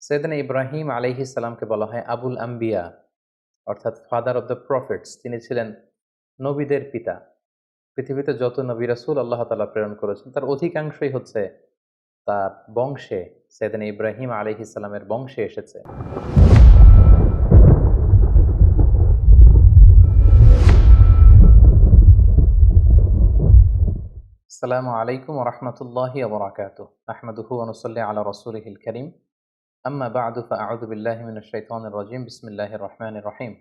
সৈয়দনা ইব্রাহিম আলাইহিস সালামকে বলা হয় আবুল আম্বিয়া, অর্থাৎ ফাদার অব দ্য প্রফেটস। তিনি ছিলেন নবীদের পিতা। পৃথিবীতে যত নবী রাসূল আল্লাহ তাআলা প্রেরণ করেছেন তার অধিকাংশই হচ্ছে তার বংশে, সৈয়দনা ইব্রাহিম আলাইহিস সালামের বংশে এসেছে। আসসালামু আলাইকুম ওয়া রাহমাতুল্লাহি ওয়া বারাকাতুহু। নাহমাদুহু ওয়া নুসাল্লি আলা রাসূলিহিল কারীম। আম্মা বা'দু ফাআউযু বিল্লাহি মিনাশ শাইতানির রাজীম। বিসমিল্লাহির রহমানির রহিম।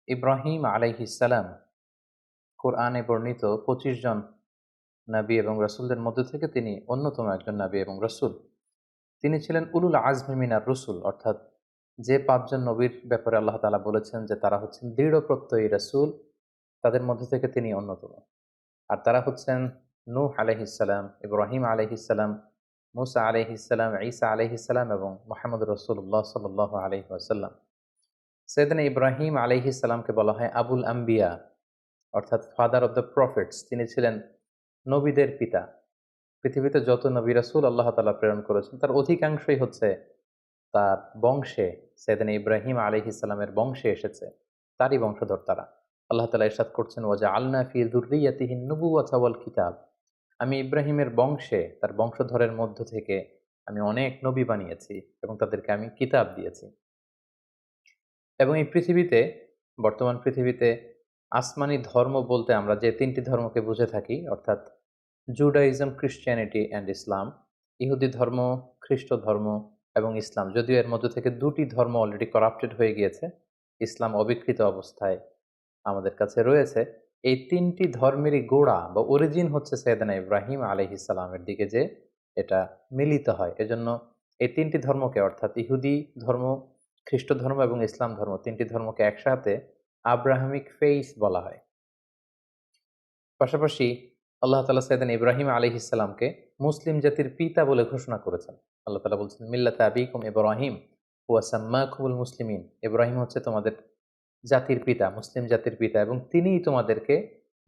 ইব্রাহিম আলাইহিস সালাম কুরআনে বর্ণিত ২৫ জন নবী এবং রাসূলদের মধ্য থেকে তিনি অন্যতম একজন নবী এবং রাসূল। তিনি ছিলেন উলুল আজমি মিনার রুসুল, অর্থাৎ যে ৫ জন নবীর ব্যাপারে আল্লাহ তাআলা বলেছেন যে তারা হচ্ছেন দৃঢ় প্রত্যয়ী রাসূল, তাদের মধ্য থেকে তিনি অন্যতম। আর তারা হচ্ছেন নূহ আলাইহিস সালাম, ইব্রাহিম আলাইহিস সালাম, মূসা আলাইহিস সালাম, ঈসা আলাইহিস সালাম এবং মুহাম্মদুর রাসূলুল্লাহ সাল্লাল্লাহু আলাইহি ওয়াসাল্লাম। সৈয়দনা ইব্রাহিম আলাইহিস সালামকে বলা হয় আবুল আম্বিয়া, অর্থাৎ ফাদার অব দ্য প্রফেটস। তিনি ছিলেন নবীদের পিতা। পৃথিবীতে যত নবী রাসূল আল্লাহ তাআলা প্রেরণ করেছেন তার অধিকাংশই হচ্ছে তার বংশে, সৈয়দনা ইব্রাহিম আলাইহিস সালামের বংশে এসেছে। তারই বংশধর তারা। আল্লাহ তাআলা ইরশাদ করছেন, ওয়াজআলনা ফি যুররিয়্যাতিহিন নুবুওয়াতা ওয়াল কিতাব। আমি ইব্রাহিমের বংশে, তার বংশধরের মধ্য থেকে আমি অনেক নবী বানিয়েছি এবং তাদেরকে আমি কিতাব দিয়েছি। এবং এই পৃথিবীতে, বর্তমান পৃথিবীতে আসমানি ধর্ম বলতে আমরা যে ৩টি ধর্মকে বুঝে থাকি, অর্থাৎ জুডাইজম, খ্রিস্টিয়ানিটি অ্যান্ড ইসলাম। ইহুদি ধর্ম, খ্রিস্ট ধর্ম এবং ইসলাম। যদিও এর মধ্য থেকে ২টি ধর্ম অলরেডি করাপ্টেড হয়ে গিয়েছে, ইসলাম অবিকৃত অবস্থায় আমাদের কাছে রয়েছে। এই ৩টি ধর্মেরই গোড়া বা অরিজিন হচ্ছে সৈয়দনা ইব্রাহিম আলাইহিস সালামের দিকে যে এটা মিলিত হয়। এজন্য এই ৩টি ধর্মকে, অর্থাৎ ইহুদি ধর্ম, খ্রিস্ট ধর্ম এবং ইসলাম ধর্ম, ৩টি ধর্মকে একসাথে আব্রাহামিক ফেইথ বলা হয়। পাশাপাশি আল্লাহ তাআলা সৈয়দনা ইব্রাহিম আলাইহিস সালামকে মুসলিম জাতির পিতা বলে ঘোষণা করেছেন। আল্লাহ তাআলা বলছেন, মিল্লাতা আবিকুম ইব্রাহিম ওয়া সাম্মাকুমুল মুসলিমিন। ইব্রাহিম হচ্ছে তোমাদের জাতির পিতা, মুসলিম জাতির পিতা, এবং তিনিই তোমাদেরকে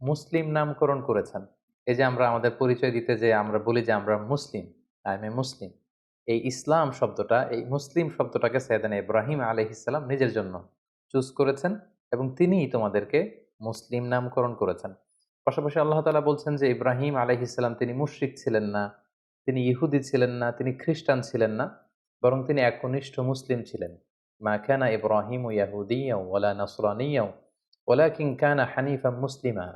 মুসলিম নামকরণ করেছেন। এই যে আমরা আমাদের পরিচয় দিতে যে আমরা বলি যে আমরা মুসলিম, আই এম এ মুসলিম, এই ইসলাম শব্দটা, এই মুসলিম শব্দটাকে সৈয়দনা ইব্রাহিম আলাইহিস সালাম নিজের জন্য চুজ করেছেন এবং তিনিই তোমাদেরকে মুসলিম নামকরণ করেছেন। পাশাপাশি আল্লাহ তাআলা বলছেন যে ইব্রাহিম আলাইহিস সালাম তিনি মুশরিক ছিলেন না, তিনি ইহুদি ছিলেন না, তিনি খ্রিস্টান ছিলেন না, বরং তিনি একনিষ্ঠ মুসলিম ছিলেন। মা কানা ইব্রাহিমু ইয়াহুদিয়্যাও ওয়ালা নাসরানিয়্যাও ওয়ালাকিন কানা হানিফাম মুসলিমা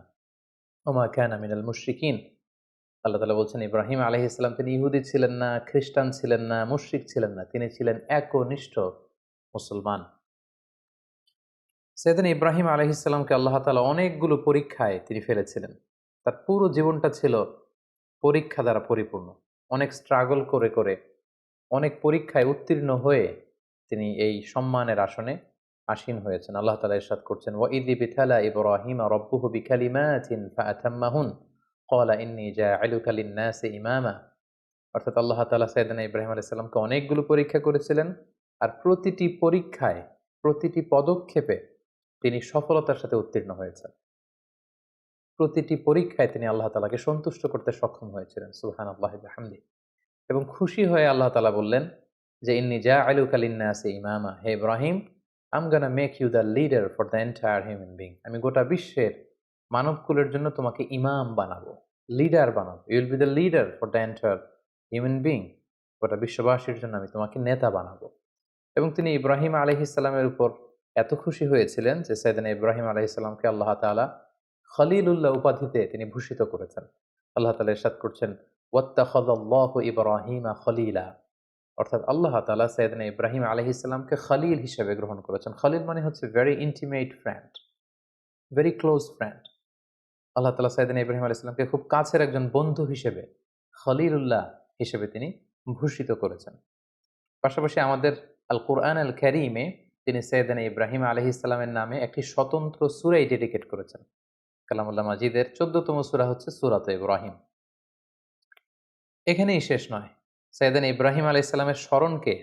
ওয়া মা কানা মিনাল মুশরিকিন। আল্লাহ তাআলা বলছেন ইব্রাহিম আলাইহিস সালাম তিনি ইহুদি ছিলেন না, খ্রিস্টান ছিলেন না, মুশরিক ছিলেন না, তিনি ছিলেন একনিষ্ঠ মুসলমান। সৈয়দনা ইব্রাহিম আলাইহিস সালামকে আল্লাহ তাআলা অনেকগুলো পরীক্ষায় তিনি ফেলেছিলেন। তার পুরো জীবনটা ছিল পরীক্ষা দ্বারা পরিপূর্ণ। অনেক স্ট্রাগল করে করে, অনেক পরীক্ষায় উত্তীর্ণ হয়ে তিনি এই সম্মানের আসনে আসীন হয়েছেন। আল্লাহ তাআলা ইরশাদ করছেন, ওয়াইয ইবতালা ইব্রাহিমা রাব্বুহু বিকালিমাতিন ফাআতাম্মাহুন ক্বালা ইন্নী জাইলুকা লিন-নাসি ইমামা। অর্থাৎ আল্লাহ তাআলা সাইয়েদনা ইব্রাহিম আলাইহিস সালামকে অনেকগুলো পরীক্ষা করেছিলেন, আর প্রতিটি পরীক্ষায়, প্রতিটি পদক্ষেপে তিনি সফলতার সাথে উত্তীর্ণ হয়েছেন। প্রতিটি পরীক্ষায় তিনি আল্লাহ তাআলাকে সন্তুষ্ট করতে সক্ষম হয়েছিলেন। সুবহানাল্লাহি ওয়া বিহামদিহি। এবং খুশি হয়ে আল্লাহ তাআলা বললেন যে, ইন্নী জাইলুকা লিন-নাসি ইমামা। হে ইব্রাহিম, I am gonna make you the leader for the entire human being. আমি গোটা বিশ্বের মানবকুলের জন্য তোমাকে ইমাম বানাবো, লিডার বানাবো। You will be the leader for the entire human being. গোটা বিশ্ববাসীর জন্য আমি তোমাকে নেতা বানাবো। এবং তিনি ইব্রাহিম আলাইহিস সালামের উপর এত খুশি হয়েছিলেন যে সাইয়েদনা ইব্রাহিম আলাইহিস সালামকে আল্লাহ তাআলা খলিলুল্লাহ উপাধিতে তিনি ভূষিত করেছেন। আল্লাহ তাআলা ইরশাদ করছেন, ওয়াত্তাখাযাল্লাহু ইব্রাহিমা খলিলা। অর্থাৎ আল্লাহ তাআলা সাইয়েদনা ইব্রাহিম আলাইহিস সালামকে খলিল হিসেবে গ্রহণ করেছেন। খলিল মানে হচ্ছে very intimate friend, very close friend. আল্লাহ তাআলা সাইয়েদনা ইব্রাহিম আলাইহিস সালামকে খুব কাছের একজন বন্ধু হিসেবে, খলিলুল্লাহ হিসেবে তিনি ভূষিত করেছেন। পাশাপাশি আমাদের আল কুরআন আল কারীমে তিনি সাইয়েদনা ইব্রাহিম আলাইহিস সালামের নামে একটি স্বতন্ত্র সূরাই ডেডিকেট করেছেন। কালামুল্লাহ মাজিদের ১৪তম সূরা হচ্ছে সূরাতুল ইব্রাহিম। এখানেই শেষ নয়। সাইয়েদনা ইব্রাহিম আলাইহিস সালামের স্মরণকে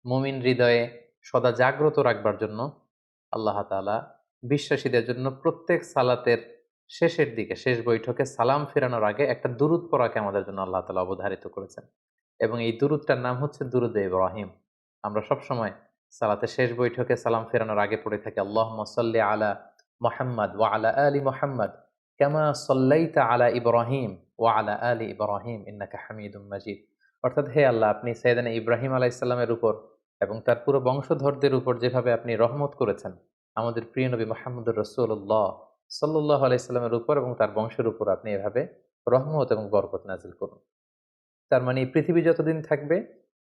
মুমিন হৃদয়ে সদা জাগ্রত রাখবার জন্য আল্লাহ তাআলা বিশ্বাসীদের জন্য প্রত্যেক সালাতের শেষের দিকে, শেষ বৈঠকে সালাম ফেরানোর আগে একটা দুরূদ পড়াকে আমাদের জন্য আল্লাহ তাআলা অবধারিত করেছেন। এবং এই দুরূদটার নাম হচ্ছে দুরূদে ইব্রাহিম। আমরা সবসময় সালাতের শেষ বৈঠকে সালাম ফেরানোর আগে পড়ে থাকি আল্লাহুম্মা সাল্লি আলা মুহাম্মাদ ওয়া আলা আলি মুহাম্মাদ কামা সাল্লাইতা আলা ইব্রাহিম ওয়া আলা আলি ইব্রাহিম ইন্নাকা হামিদুম মাজিদ। অর্থাৎ হে আল্লাহ, আপনি সাইয়েদানা ইব্রাহিম আলাইহিস সালামের উপর এবং তার পুরো বংশধরদের উপর যেভাবে আপনি রহমত করেছেন আমাদের প্রিয় নবী মুহাম্মদুর রাসূলুল্লাহ সাল্লাল্লাহু আলাইহি সাল্লামের উপর এবং তার বংশের উপর আপনি এভাবে রহমত এবং বরকত নাজিল করুন। তার মানে এই পৃথিবী যতদিন থাকবে,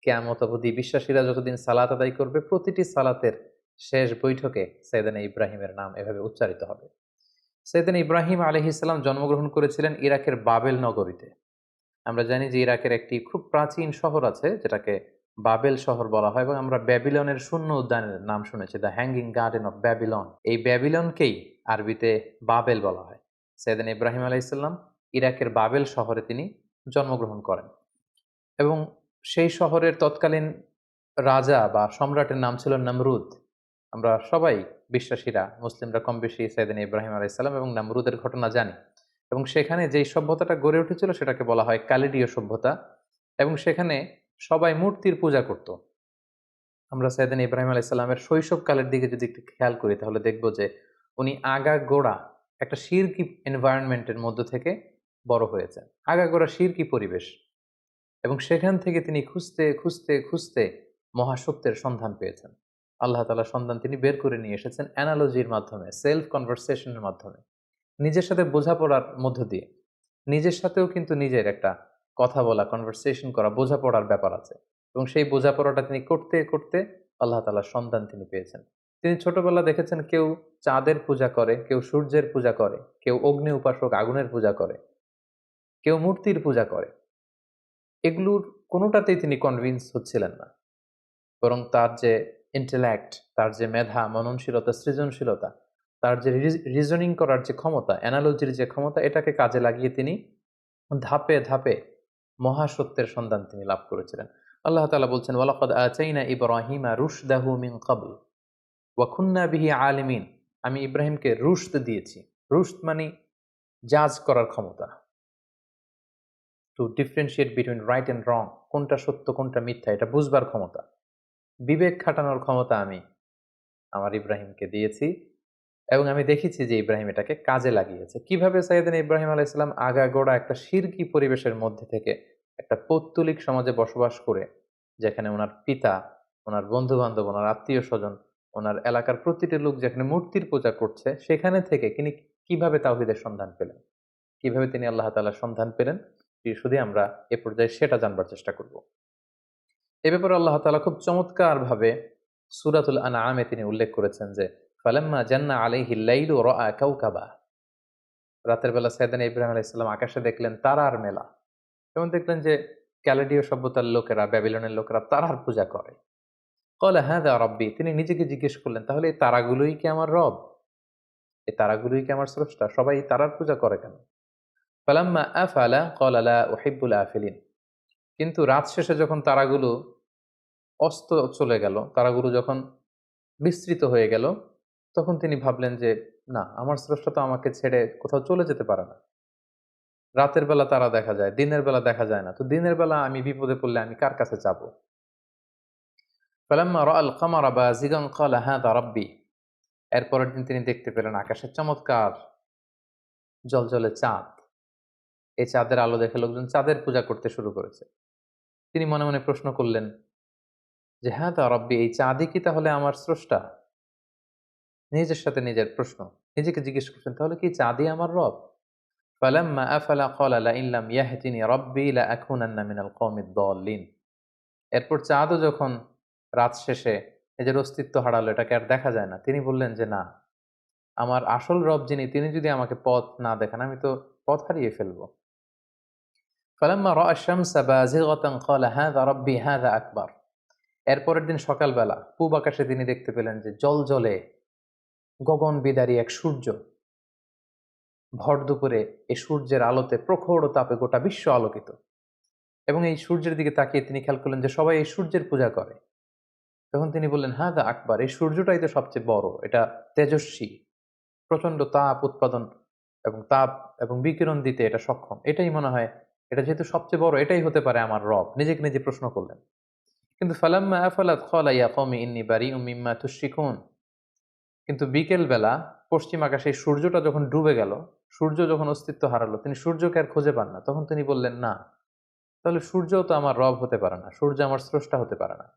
কিয়ামত অবধি বিশ্বাসীরা যতদিন সালাত আদায় করবে, প্রতিটি সালাতের শেষ বৈঠকে সাইয়েদানা ইব্রাহিমের নাম এভাবে উচ্চারিত হবে। সাইয়েদানা ইব্রাহিম আলাইহিস সালাম জন্মগ্রহণ করেছিলেন ইরাকের বাবেল নগরীতে। আমরা জানি যে ইরাকের একটি খুব প্রাচীন শহর আছে যেটাকে বাবেল শহর বলা হয়, এবং আমরা ব্যাবিলনের শূন্য উদ্যানের নাম শুনেছি, the hanging garden of Babylon. এই ব্যাবিলনকেই আরবিতে বাবেল বলা হয়। সাইয়েদানা ইব্রাহিম আলাইহিস সালাম ইরাকের বাবেল শহরে তিনি জন্মগ্রহণ করেন এবং সেই শহরের তৎকালীন রাজা বা সম্রাটের নাম ছিল নমরুদ। আমরা সবাই বিশ্বাসীরা, মুসলিমরা কম বেশি সাইয়েদানা ইব্রাহিম আলাইহিস সালাম এবং নমরুদের ঘটনা জানি, এবং সেখানে যেই সভ্যতাটা গড়ে উঠেছিল সেটাকে বলা হয় কালিডীয় সভ্যতা, এবং সেখানে সবাই মূর্তির পূজা করত। আমরা সাইয়েদানা ইব্রাহিম আলাইহিস সালামের শৈশবকালের দিকে যদি একটু খেয়াল করি তাহলে দেখব যে উনি আগাগোড়া একটা শিরকি এনভায়রনমেন্টের মধ্য থেকে বড় হয়েছেন, আগাগোড়া শিরকি পরিবেশ, এবং সেখান থেকে তিনি খুঁজতে খুঁজতে খুঁজতে মহাসত্যের সন্ধান পেয়েছেন। আল্লাহ তাআলার সন্ধান তিনি বের করে নিয়ে এসেছেন অ্যানালজির মাধ্যমে, সেলফ কনভারসেশনের মাধ্যমে, নিজের সাথে বোঝাপড়ার মধ্য দিয়ে। নিজের সাথেও কিন্তু নিজের একটা কথা বলা, কনভারসেশন করা, বোঝাপড়ার ব্যাপার আছে, এবং সেই বোঝাপড়াটা তিনি করতে করতে আল্লাহ তাআলার সন্ধান তিনি পেয়েছেন। তিনি ছোটবেলা দেখেছেন কেউ চাঁদের পূজা করে, কেউ সূর্যের পূজা করে, কেউ অগ্নি উপাসক আগুনের পূজা করে, কেউ মূর্তির পূজা করে। এগুলোর কোনোটাতেই তিনি কনভিন্স হচ্ছিলেন না, বরং তার যে ইন্টেলেক্ট, তার যে মেধা, মননশীলতা, সৃজনশীলতা, তার যে রিজনিং করার যে ক্ষমতা, অ্যানালজির যে ক্ষমতা, এটাকে কাজে লাগিয়ে তিনি ধাপে ধাপে মহাসত্যের সন্ধান তিনি লাভ করেছিলেন। আল্লাহ তাআলা বলছেন, ওয়ালাকাদ আতাইনা ইব্রাহিমা রুশদাহু মিন ক্বাবল ওয়া কুন্না বিহি আলিমিন। আমি ইব্রাহিমকে রুশদ দিয়েছি। রুশদ মানে জাজ করার ক্ষমতা, two differentiate between right and রং, কোনটা সত্য কোনটা মিথ্যা এটা বুঝবার ক্ষমতা, বিবেক খাটানোর ক্ষমতা আমি আমার ইব্রাহিমকে দিয়েছি, এবং আমি দেখেছি যে ইব্রাহিম এটাকে কাজে লাগিয়েছে। কিভাবে সাইয়েদনা ইব্রাহিম আলাইহিস সালাম আগাগোড়া একটা শিরকি পরিবেশের মধ্যে থেকে একটা পৌত্তলিক সমাজে বসবাস করে, যেখানে ওনার পিতা, ওনার বন্ধু-বান্ধব, ওনার আত্মীয়স্বজন, ওনার এলাকার প্রতিটি লোক যেখানে মূর্তির পূজা করছে, সেখানে থেকে তিনি কিভাবে তাওহীদের সন্ধান পেলেন, কিভাবে তিনি আল্লাহ তাআলার সন্ধান পেলেন, শুধু আমরা এ পর্যায়ে সেটা জানবার চেষ্টা করব। এ ব্যাপারে আল্লাহ তাআলা খুব চমৎকারভাবে সূরাতুল আনআমে তিনি উল্লেখ করেছেন যে ফালাম্মা জান্না আলাইহিল লাইলু রাআ কাওকাবা। রাতের বেলা সাইয়েদনা ইব্রাহিম আলাইহিস সালাম আকাশে দেখলেন তারার মেলা। যেমন দেখলেন যে ক্যালেডীয় সভ্যতার লোকেরা, ব্যাবিলনের লোকেরা তারার পূজা করে। ক্বালা হাযা রাব্বী, তিনি নিজেকে জিজ্ঞেস করলেন, তাহলে এই তারাগুলোই কি আমার রব? এই তারাগুলোই কি আমার স্রষ্টা? সবাই এই তারার পূজা করে কেন? ফালাম্মা আফালা ক্বালা লা উহিব্বুল আফিলিন। কিন্তু রাত শেষে যখন তারাগুলো অস্ত চলে গেল, তারাগুলো যখন বিস্তৃত হয়ে গেল, তখন তিনি ভাবলেন যে না, আমার স্রষ্টা তো আমাকে ছেড়ে কোথাও চলে যেতে পারে না। রাতের বেলা তারা দেখা যায়, দিনের বেলা দেখা যায় না, তো দিনের বেলা আমি বিপদে পড়লে আমি কার কাছে যাব? ফালাম্মা রাআল কামারা বাযিগান ক্বালা হাযা রাব্বী। এর পরের দিন তিনি দেখতে পেলেন আকাশে চমৎকার জ্বলজ্বলে চাঁদ। এই চাঁদের আলো দেখে লোকজন চাঁদের পূজা করতে শুরু করেছে। তিনি মনে মনে প্রশ্ন করলেন যে হাযা রাব্বী, এই চাঁদই কি তাহলে আমার স্রষ্টা? নিজের সাথে নিজের প্রশ্ন, নিজেকে জিজ্ঞেস করছেন, তাহলে কি চাঁদই আমার রব? ফালাম্মা আফালা ক্বালা লাইন লাম ইয়াহদিনি রাব্বী লাআকুনান্না মিনাল কওমিদ দাল্লিন। এরপর চাঁদও যখন রাত শেষে নিজের অস্তিত্ব হারালো, এটাকে আর দেখা যায় না, তিনি বললেন যে না, আমার আসল রব যিনি, তিনি যদি আমাকে পথ না দেখান, আমি তো পথ হারিয়ে ফেলবো। ফালাম্মা রাআ আশ-শামসা বাযিগাতান ক্বালা হাযা রাব্বী হাযা আকবার। এরপরের দিন সকালবেলা পূব আকাশে তিনি দেখতে পেলেন যে জ্বলজ্বলে গগন বিদারী এক সূর্য। ভর দুপুরে এই সূর্যের আলোতে প্রখর তাপে গোটা বিশ্ব আলোকিত, এবং এই সূর্যের দিকে তাকিয়ে তিনি খেয়াল করলেন যে সবাই এই সূর্যের পূজা করে। তখন তিনি বললেন হাযা আকবার, এই সূর্যটাই তো সবচেয়ে বড়, এটা তেজস্বী, প্রচন্ড তাপ উৎপাদন এবং তাপ এবং বিকিরণ দিতে এটা সক্ষম, এটাই মনে হয়, এটা যেহেতু সবচেয়ে বড়, এটাই হতে পারে আমার রব। নিজেকে নিজে প্রশ্ন করলেন। কিন্তু ফালাম্মা আফালাত ক্বালা ইয়া কওমি ইন্নী বারিউম মিম্মা তুশরিকুন। কিন্তু বিকেল বেলা পশ্চিম আকাশে সূর্যটা যখন ডুবে গেল, সূর্য যখন অস্তিত্ব হারালো, তিনি সূর্যকে আর খুঁজে পান না। তখন তিনি বললেন, না, তাহলে সূর্যও তো আমার রব হতে পারে না, সূর্য আমার স্রষ্টা হতে পারে না।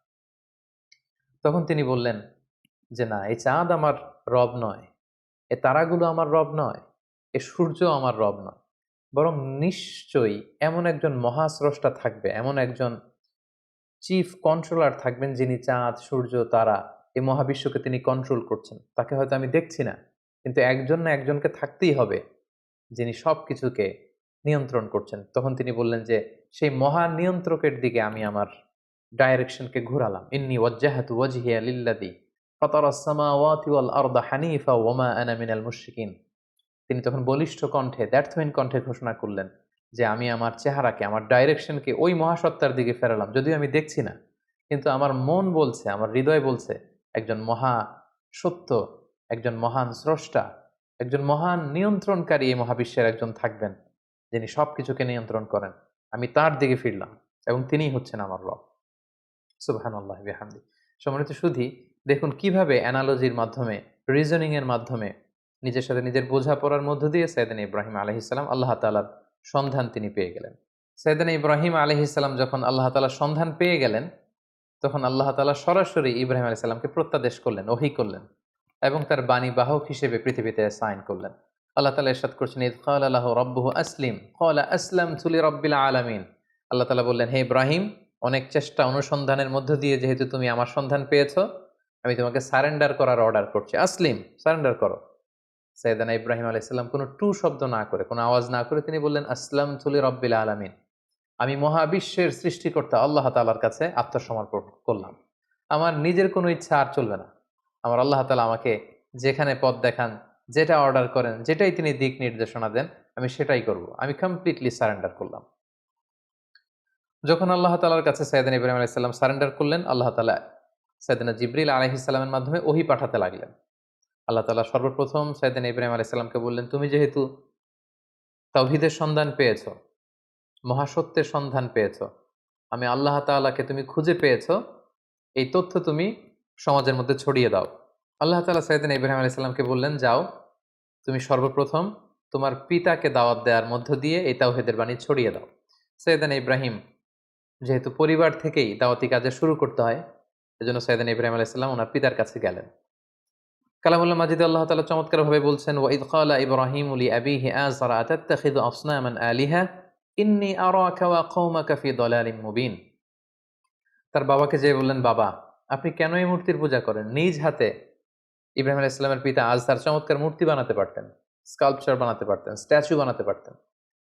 তখন তিনি বললেন যে, না, এই চাঁদ আমার রব নয়, এ তারাগুলো আমার রব নয়, এ সূর্য আমার রব নয়, বরং নিশ্চয়ই এমন একজন মহাস্রষ্টা থাকবে, এমন একজন চিফ কন্ট্রোলার থাকবেন যিনি চাঁদ, সূর্য, তারা, এই মহাবিশ্বকে তিনি কন্ট্রোল করছেন। তাকে হয়তো আমি দেখছি না, কিন্তু একজন না একজনকে থাকতেই হবে যিনি সবকিছুকে নিয়ন্ত্রণ করছেন। তখন তিনি বললেন যে, সেই মহান নিয়ন্ত্রকের দিকে আমি আমার ডাইরেকশনকে ঘুরালাম। ইন্নী ওয়াজ্জাহাতু ওয়াজহিয়া লিল্লাযী ফাতারাস সামাওয়াতি ওয়াল আরদা হানিফা ওয়া মা আনা মিনাল মুশরিকিন। তিনি তখন বলিষ্ঠ কণ্ঠে, দ্ব্যর্থহীন কণ্ঠে ঘোষণা করলেন যে, আমি আমার চেহারাকে, আমার ডাইরেকশনকে ওই মহাসত্তার দিকে ফেরালাম। যদিও আমি দেখছি না, কিন্তু আমার মন বলছে, আমার হৃদয় বলছে, একজন মহা সত্য, একজন মহান স্রষ্টা, একজন মহান নিয়ন্ত্রণকারী এই মহাবিশ্বের একজন থাকবেন, যিনি সবকিছুকে নিয়ন্ত্রণ করেন। আমি তার দিকে ফিরলাম এবং তিনিই হচ্ছেন আমার রব। সুবহানাল্লাহি ওয়া বিহামদি। সম্মানিত সুধী, দেখুন কিভাবে অ্যানালজির মাধ্যমে, রিজনিং এর মাধ্যমে নিজের সাথে নিজের বোঝাপড়ার মধ্য দিয়ে সাইয়েদনা ইব্রাহিম আলাইহিস সালাম আল্লাহ তাআলার সন্ধান তিনি পেয়ে গেলেন। সাইয়েদনা ইব্রাহিম আলাইহিস সালাম যখন আল্লাহ তাআলার সন্ধান পেয়ে গেলেন, তখন আল্লাহ তাআলা সরাসরি ইব্রাহিম আলাইহিস সালামকে প্রত্যাদেশ করলেন, ওহী করলেন এবং তার বাণী বাহক হিসেবে পৃথিবীতে সাইন করলেন। আল্লাহ তাআলা ইরশাদ করছেন, ইয ক্বালা লাহু রাব্বুহু আসলিম ক্বালা আসলামতু লিরাব্বিল আলামিন। আল্লাহ তাআলা বললেন, হে ইব্রাহিম, অনেক চেষ্টা অনুসন্ধানের মধ্য দিয়ে যেহেতু তুমি আমার সন্ধান পেয়েছো, আমি তোমাকে সারেন্ডার করার অর্ডার করছি। আসলিম, সারেন্ডার করো। সাইয়েদনা ইব্রাহিম আলাইহিস সালাম কোনো টু শব্দ না করে, কোনো আওয়াজ না করে তিনি বললেন, আসলামতু লিরাব্বিল আলামিন। আমি মহাবিশ্বের সৃষ্টিকর্তা আল্লাহ তাআলার কাছে আত্মসমর্পণ করলাম। আমার নিজের কোনো ইচ্ছা আর চলবে না। আমার আল্লাহ তাআলা আমাকে যেখানে পথ দেখান, যেটা অর্ডার করেন, যেটাই তিনি দিক নির্দেশনা দেন, আমি সেটাই করব। আমি কমপ্লিটলি সারেন্ডার করলাম। যখন আল্লাহ তাআলার কাছে সাইয়েদনা ইব্রাহিম আলাইহিস সালাম সারেন্ডার করলেন, আল্লাহ তাআলা সাইয়েদনা জিবরিল আলাইহিস সালামের মাধ্যমে ওহী পাঠাতে লাগলেন। আল্লাহ তাআলা সর্বপ্রথম সাইয়েদনা ইব্রাহিম আলাইহিস সালামকে বললেন, তুমি যেহেতু তাওহীদের সন্ধান পেয়েছো, মহাসত্যের সন্ধান পেয়েছো, আমি আল্লাহ তাআলাকে তুমি খুঁজে পেয়েছো, এই তথ্য তুমি সমাজের মধ্যে ছড়িয়ে দাও। আল্লাহ তাআলা সাইয়েদনা ইব্রাহিম আলাইহিস সালামকে বললেন, যাও, তুমি সর্বপ্রথম তোমার পিতাকে দাওয়াত দেওয়ার মধ্য দিয়ে এই তাওহীদের বাণী ছড়িয়ে দাও। সাইয়েদনা ইব্রাহিম যেহেতু পরিবার থেকেই দাওয়াতি কাজে শুরু করতে হয়, এজন্য সাইয়েদনা ইব্রাহিম আলাইহিস সালাম ওনার পিতার কাছে গেলেন। কালামুল্লাহ মাজিদে আল্লাহ তাআলা চমৎকারভাবে বলছেন, ওয়া ইয ক্বালা ইব্রাহিমু লিআবিহি আযরা আতাত্তাখিযু আসনামান আলিহা ইন্নী আরাকা ওয়া কওমাকা ফি দালালিম মুবিন। তার বাবাকে যেয়ে বললেন, বাবা, আপনি কেন এই মূর্তির পূজা করেন? নিজ হাতে ইব্রাহিম আলাইহিস সালামের পিতা আজহার চমৎকার মূর্তি বানাতে পারতেন, স্কাল্পচার বানাতে পারতেন, স্ট্যাচু বানাতে পারতেন।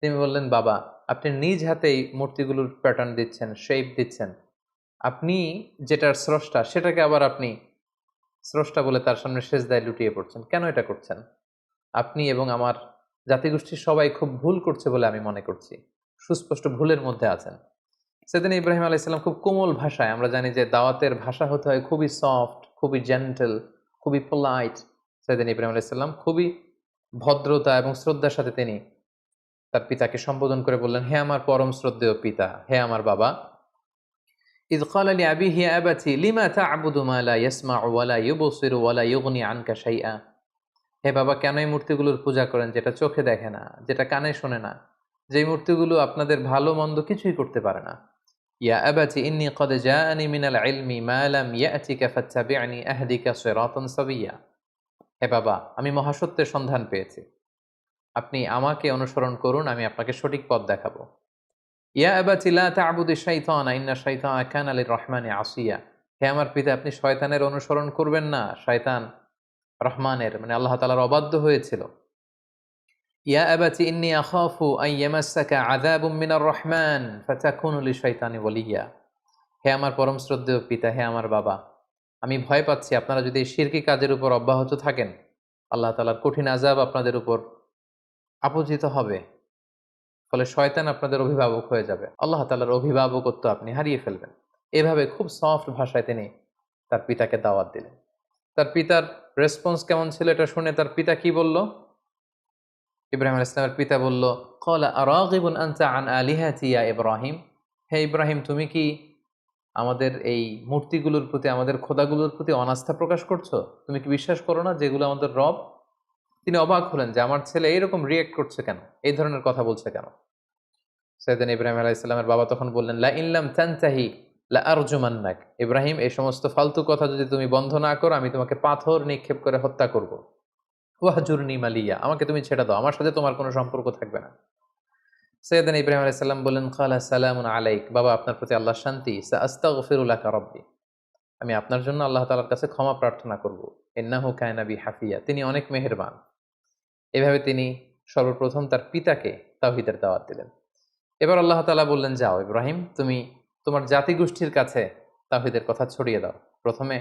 তিনি বললেন, বাবা, আপনি নিজ হাতেই মূর্তিগুলোর প্যাটার্ন দিচ্ছেন, শেপ দিচ্ছেন। আপনি যেটার স্রষ্টা, সেটাকে আবার আপনি স্রষ্টা বলে তার সামনে সেজদায় লুটিয়ে পড়ছেন। কেন এটা করছেন? আপনি এবং আমার জাতিগোষ্ঠীর সবাই খুব ভুল করছে বলে আমি মনে করছি। সুস্পষ্ট ভুলের মধ্যে আছেন। সেদিন ইব্রাহিম আলাইহিস সালাম খুব কোমল ভাষায়, আমরা জানি যে দাওয়াতের ভাষা হতে হয় খুবই সফট, খুবই জেন্টল, খুবই পোলাইট। সেদিন ইব্রাহিম আলাইহিস সালাম খুবই ভদ্রতা এবং শ্রদ্ধার সাথে তিনি তার পিতাকে সম্বোধন করে বললেন, হে আমার পরম শ্রদ্ধেয় পিতা, হে আমার বাবা। ইয ক্বালা লিআবিহি ইয়া আবাতি লিমা তা'বুদু মা লা ইয়াসমা'ু ওয়া লা ইউবসিরু ওয়া লা ইউগনি আনকা শাইআ। হে বাবা, কেন এই মূর্তিগুলোর পূজা করেন যেটা চোখে দেখে না, যেটা কানে শোনে না, যেই মূর্তিগুলো আপনাদের ভালো মন্দ কিছুই করতে পারে না। ইয়া আবাতি ইন্নী ক্বাদ জাআনি মিনাল ইলমি মা লাম ইয়া'তিকা ফাত্তাবি'নি আহদিকা সিরাতান সাবিয়্যা। হে বাবা, আমি মহাসত্যের সন্ধান পেয়েছি, আপনি আমাকে অনুসরণ করুন, আমি আপনাকে সঠিক পথ দেখাবো। ইয়া আবাতি লা তা'বুদিশ শাইতানা ইন্নাশ শাইতানা কানা লির-রহমানি আসিয়া। হে আমার পিতা, আপনি শয়তানের অনুসরণ করবেন না। শয়তান রহমানের, মানে আল্লাহ তাআলার অবাধ্য হয়েছিল। ইয়া আবাতি ইন্নী আখাফু আন ইয়ামাসসাকা আযাবুম মিনার রহমান ফাতাকুনু লিশ-শাইতানি ওয়ালিয়্যা। হে আমার পরম শ্রদ্ধেয় পিতা, হে আমার বাবা, আমি ভয় পাচ্ছি আপনারা যদি এই শিরকি কাজের উপর অব্যাহত থাকেন, আল্লাহ তাআলার কঠিন আযাব আপনাদের উপর আপতিত হবে। ফলে শয়তান আপনাদের অভিভাবক হয়ে যাবে। আল্লাহ তাআলার অভিভাবকত্ব আপনি হারিয়ে ফেলবেন। এভাবে খুব সফট ভাষায় তিনি তার পিতাকে দাওয়াত দিলেন। তার পিতার রেসপন্স কেমন ছিল এটা শুনে তার পিতা কি বলল? ইব্রাহিম আলাইহিস সালামের পিতা বলল, ক্বালা আরাগিবুন আনতা আন আলিহাতি ইয়া ইব্রাহিম। হে ইব্রাহিম, তুমি কি আমাদের এই মূর্তিগুলোর প্রতি, আমাদের খোদাগুলোর প্রতি অনাস্থা প্রকাশ করছো? তুমি কি বিশ্বাস করো না যেগুলো আমাদের রব? তিনি অবাক হলেন যে আমার ছেলে এইরকম রিয়েক্ট করছে কেন, এই ধরনের কথা বলছে কেন। সাইয়েদনা ইব্রাহিম আলাইহিস সালামের বাবা তখন বললেন, লা ইল্লাম তানতাহি লা আরজুমান্নাক। ইব্রাহিম, এই সমস্ত ফালতু কথা যদি তুমি বন্ধ না করো, আমি তোমাকে পাথর নিক্ষেপ করে হত্যা করব। ওয়াহজুরনি মালিয়া, আমাকে তুমি ছেড়ে দাও, আমার সাথে তোমার কোনো সম্পর্ক থাকবে না। সাইয়েদনা ইব্রাহিম আলাইহিস সালাম বললেন, ক্বালা সালামুন আলাইক, বাবা আপনার প্রতি আল্লাহর শান্তি। সাআস্তাগফিরু লাকা রাব্বি, আমি আপনার জন্য আল্লাহ তাআলার কাছে ক্ষমা প্রার্থনা করব। ইন্নাহু কানা বি হাফিয়া, তিনি অনেক মেহেরবান। এভাবে তিনি সর্বপ্রথম তার পিতাকে তাওহীদের দাওয়াত দিলেন। এবার আল্লাহ তাআলা বললেন, যাও ইব্রাহিম, তুমি তোমার জাতিগোষ্ঠীর কাছে তাওহীদের কথা ছড়িয়ে দাও। প্রথমে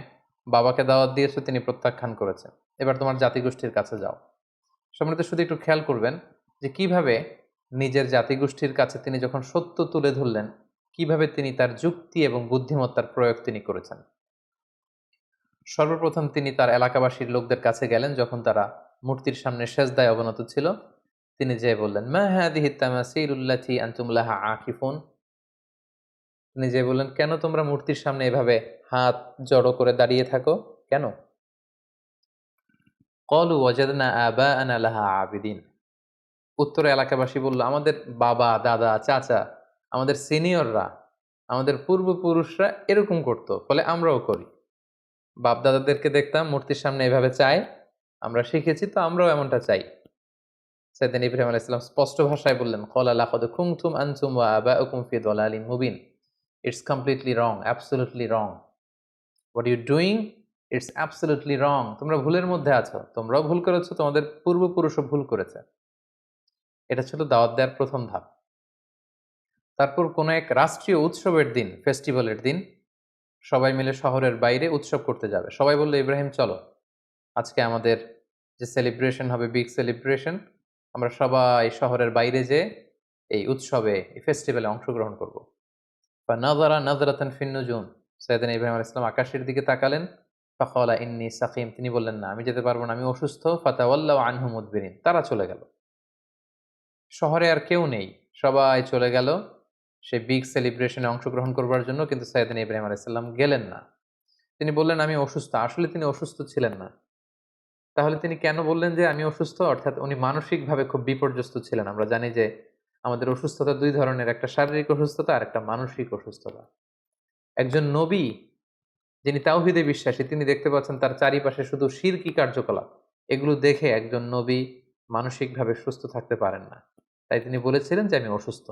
বাবাকে দাওয়াত দিয়েছো, তিনি প্রত্যাখ্যান করেছেন, এবার তোমার জাতিগোষ্ঠীর কাছে যাও। সম্মানিত, শুধু একটু খেয়াল করবেন যে কিভাবে নিজের জাতিগোষ্ঠীর কাছে তিনি যখন সত্য তুলে ধরলেন, কিভাবে তিনি তার যুক্তি এবং বুদ্ধিমত্তার প্রয়োগ তিনি করেছেন। সর্বপ্রথম তিনি তার এলাকাবাসীর লোকদের কাছে গেলেন যখন তারা মূর্তির সামনে সেজদায় অবনত ছিল। তিনি যেয়ে বললেন, মা হাদিহি তামাসিলুল্লাতি আনতুম লাহা আকিফুন। তিনি যেয়ে বললেন, কেন তোমরা মূর্তির সামনে এভাবে হাত জড়ো করে দাঁড়িয়ে থাকো কেন? ক্বালু ওয়াজাদনা আবাআনা লাহা আবিদিন। উত্তরে এলাকাবাসী বলল, আমাদের বাবা, দাদা, চাচা, আমাদের সিনিয়ররা, আমাদের পূর্বপুরুষরা এরকম করত, ফলে আমরাও করি। বাপ দাদাদেরকে দেখতাম মূর্তির সামনে এভাবে চায়, আমরা শিখেছি, তো আমরাও এমনটা চাই। সাইয়েদনা ইব্রাহিম আলাইহিস সালাম স্পষ্ট ভাষায় বললেন, ক্বালা লাকাদ কুনতুম আনতুম ওয়া আবাউকুম ফি দালালিন মুবিন। It's completely wrong, absolutely wrong. What you doing, it's absolutely wrong. তোমরা ভুলের মধ্যে আছো, তোমরাও ভুল করেছো, তোমাদের পূর্বপুরুষও ভুল করেছে। এটা ছিল দাওয়াত দেওয়ার প্রথম ধাপ। তারপর কোনো এক রাষ্ট্রীয় উৎসবের দিন, ফেস্টিভ্যালের দিন, সবাই মিলে শহরের বাইরে উৎসব করতে যাবে। সবাই বলল, ইব্রাহিম চলো, আজকে আমাদের যে সেলিব্রেশন হবে, বিগ সেলিব্রেশন, আমরা সবাই শহরের বাইরে যেয়ে এই উৎসবে, এই ফেস্টিভ্যালে অংশগ্রহণ করব। বা নাযারা নাযরাতান ফিন নুজুম, সাইয়েদনা ইব্রাহিম আলাইহিস সালাম আকাশের দিকে তাকালেন। ফাকালা ইন্নী সাকিম, তিনি বললেন, না আমি যেতে পারবো না, আমি অসুস্থ। ফাতাওয়াল্লাউ আনহু মুদবিরিন, তারা চলে গেল। শহরে আর কেউ নেই, সবাই চলে গেল সেই বিগ সেলিব্রেশনে অংশগ্রহণ করবার জন্য, কিন্তু সাইয়েদনা ইব্রাহিম আলাইহিস সালাম গেলেন না। তিনি বললেন, আমি অসুস্থ। আসলে তিনি অসুস্থ ছিলেন না। তাহলে তিনি কেন বললেন যে আমি অসুস্থ? অর্থাৎ উনি মানসিকভাবে খুব বিপর্যস্ত ছিলেন। আমরা জানি যে আমাদের অসুস্থতা দুই ধরনের, একটা শারীরিক অসুস্থতা আর একটা মানসিক অসুস্থতা। একজন নবী যিনি তাওহীদে বিশ্বাসী, তিনি দেখতে পাচ্ছেন তার চারিপাশে শুধু শিরকি কার্যকলাপ। এগুলো দেখে একজন নবী মানসিকভাবে সুস্থ থাকতে পারেন না। তাই তিনি বলেছিলেন যে আমি অসুস্থ।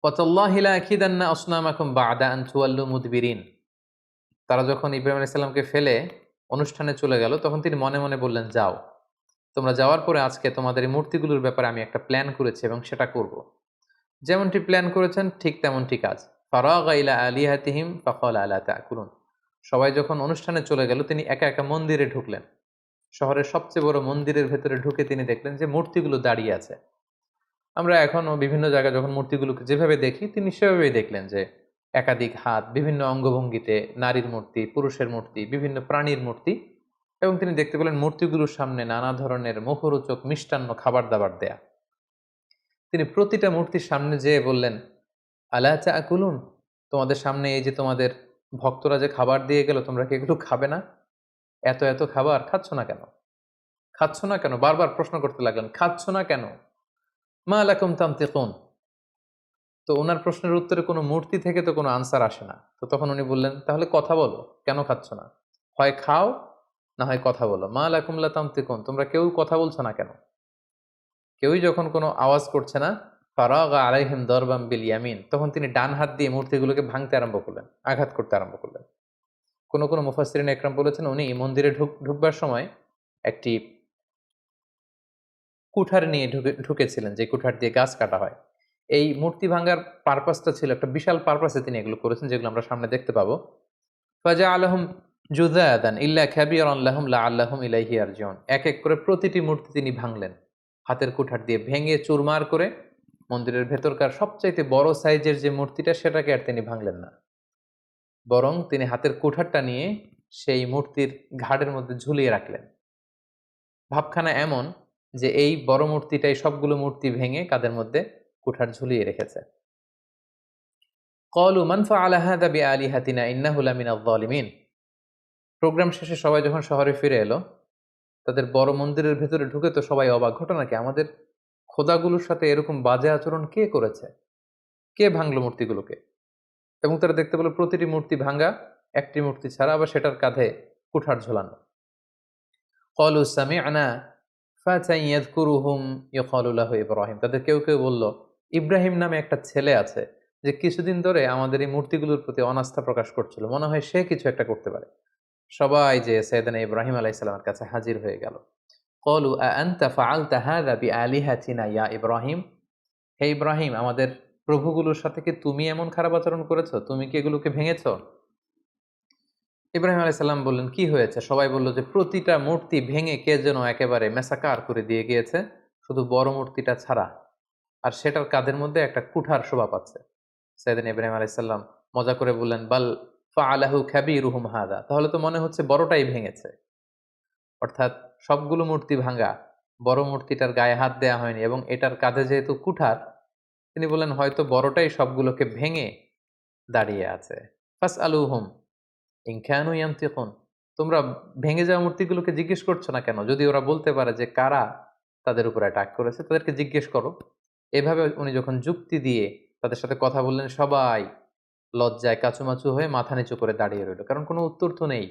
ওয়াতাল্লাহি লা আকিদান্না আসনামাকুম বা'দা আন তুওয়াল্লু মুদবিরিন। তারা যখন ইব্রাহিম আলাইহিস সালামকে ফেলে অনুষ্ঠানে চলে গেল, তখন তিনি মনে মনে বললেন, যাও, তোমরা যাওয়ার পরে আজকে তোমাদের এই মূর্তিগুলোর ব্যাপারে আমি একটা প্ল্যান করেছি এবং সেটা করব। যেমনটি প্ল্যান করেছেন ঠিক তেমনটি কাজ। ফারাগা ইলা আলিহাতিহিম ফাকালা আলা তাকুলুন। সবাই যখন অনুষ্ঠানে চলে গেল, তিনি একা একা মন্দিরে ঢুকলেন। শহরের সবচেয়ে বড় মন্দিরের ভেতরে ঢুকে তিনি দেখলেন যে মূর্তিগুলো দাঁড়িয়ে আছে। আমরা এখনো বিভিন্ন জায়গায় যখন মূর্তিগুলোকে যেভাবে দেখি, তিনি সেভাবেই দেখলেন যে একাধিক হাত, বিভিন্ন অঙ্গভঙ্গিতে, নারীর মূর্তি, পুরুষের মূর্তি, বিভিন্ন প্রাণীর মূর্তি, এবং তিনি দেখতে পেলেন মূর্তিগুলোর সামনে নানা ধরনের মুখরোচক মিষ্টান্ন খাবার দাবার দেয়া। তিনি প্রতিটা মূর্তির সামনে যেয়ে বললেন, আলা তাকুলুন, তোমাদের সামনে এই যে তোমাদের ভক্তরা যে খাবার দিয়ে গেল, তোমরা কি এগুলো খাবে না? এত এত খাবার খাচ্ছ না কেন? খাচ্ছ না কেন? বারবার প্রশ্ন করতে লাগলেন, খাচ্ছ না কেন? মা লাকুম তানতিকুন। তো ওনার প্রশ্নের উত্তরে কোনো মূর্তি থেকে তো কোনো আনসার আসে না। তো তখন উনি বললেন, তাহলে কথা বলো, কেন খাচ্ছ না? হয় খাও, না হয় কথা বলো। মা লাকুম লা তানতিকুন, তোমরা কেউ কথা বলছো না কেন? কেউই যখন কোনো আওয়াজ করছে না, ফারাগা আলাইহিম দরবাম বিল ইয়ামিন, তখন তিনি ডান হাত দিয়ে মূর্তিগুলোকে ভাঙতে আরম্ভ করলেন, আঘাত করতে আরম্ভ করলেন। কোনো মুফাসসিরিন একরাম বলেছেন, উনি মন্দিরে ঢুকবার সময় একটি কুঠার নিয়ে ঢুকেছিলেন, যে কুঠার দিয়ে গাছ কাটা হয়। এই মূর্তি ভাঙার পারপাসটা ছিল একটা বিশাল পারপাসে, তিনি এগুলো করেছেন, যেগুলো আমরা সামনে দেখতে পাবো। ফাজআলাহুম জুযাদান ইল্লা কাবীরান লাহুম লাআল্লাহুম ইলাইহি ইয়ারজিউন। এক এক করে প্রতিটি মূর্তি তিনি ভাঙলেন, হাতের কুঠার দিয়ে ভেঙে চুরমার করে। মন্দিরের ভেতরকার সবচাইতে বড় সাইজের যে মূর্তিটা, সেটাকে আর তিনি ভাঙলেন না, বরং তিনি হাতের কুঠারটা নিয়ে সেই মূর্তির ঘাড়ের মধ্যে ঝুলিয়ে রাখলেন। ভাবখানা এমন যে এই বড় মূর্তিটাই সবগুলো মূর্তি ভেঙে কাঁধের মধ্যে কুঠার ঝুলিয়ে রেখেছে। ক্বালু মান ফাআলা হাযা বিআলিহাতিনা ইন্নাহু লামিনায যালিমিন। প্রোগ্রাম শেষে সবাই যখন শহরে ফিরে এলো, তাদের বড় মন্দিরের ভেতরে ঢুকে তো সবাই অবাক। ঘটনা কি? আমাদের খোদাগুলোর সাথে এরকম বাজে আচরণ কে করেছে? কে ভাঙলো মূর্তিগুলোকে? এবং তারা দেখতে পেল প্রতিটি মূর্তি ভাঙা, একটি মূর্তি ছাড়া, আবার সেটার কাঁধে কুঠার ঝোলানো। ক্বালু সামি'না ফাতান ইয়াযকুরুহুম ইউকালু লাহু ইব্রাহিম। তাদের কেউ কেউ বলল, ইব্রাহিম নামে একটা ছেলে আছে যে কিছুদিন ধরে আমাদের এই মূর্তিগুলোর প্রতি অনাস্থা প্রকাশ করছিল, মনে হয় সে কিছু একটা করতে পারে। সবাই যে সাইয়েদনা ইব্রাহিম আলাইহিস সালামের কাছে হাজির হয়ে গেল। ক্বালু আআনতা ফাআলতা হাযা বিআলিহাতিনা ইয়া ইব্রাহিম। হে ইব্রাহিম, আমাদের প্রভুগুলোর সাথে কি তুমি এমন খারাপ আচরণ করেছো? তুমি কি এগুলোকে ভেঙেছো? ইব্রাহিম আলাইহিস সালাম বললেন, কি হয়েছে? সবাই বলল যে প্রতিটা মূর্তি ভেঙে কে যেন একেবারে মেসাকার করে দিয়ে গিয়েছে, শুধু বড় মূর্তিটা ছাড়া। আর সেটার কাঁধের মধ্যে একটা কুঠার শোভা পাচ্ছে। সাইয়েদনা ইব্রাহিম আলাইহিস সালাম মজা করে বললেন, বাল ফাআলাহু কাবীরুহুম হাযা। তাহলে তো মনে হচ্ছে বড়টাই ভেঙেছে। অর্থাৎ সবগুলো মূর্তি ভাঙা, বড় মূর্তিটার গায়ে হাত দেয়া হয়নি, এবং এটার কাঁধে যেহেতু কুঠার, তিনি বললেন হয়তো বড়টাই সবগুলোকে ভেঙে দাঁড়িয়ে আছে। ফাসআলুহুম ইন কানু ইয়ানতিকুন। তোমরা ভেঙে যাওয়া মূর্তিগুলোকে জিজ্ঞেস করছো না কেন? যদি ওরা বলতে পারে যে কারা তাদের উপর অ্যাটাক করেছে, তাদেরকে জিজ্ঞেস করো। এভাবে উনি যখন যুক্তি দিয়ে তাদের সাথে কথা বললেন, সবাই লজ্জায় কাঁচুমাচু হয়ে মাথা নিচু করে দাঁড়িয়ে রইল, কারণ কোনো উত্তর তো নেই।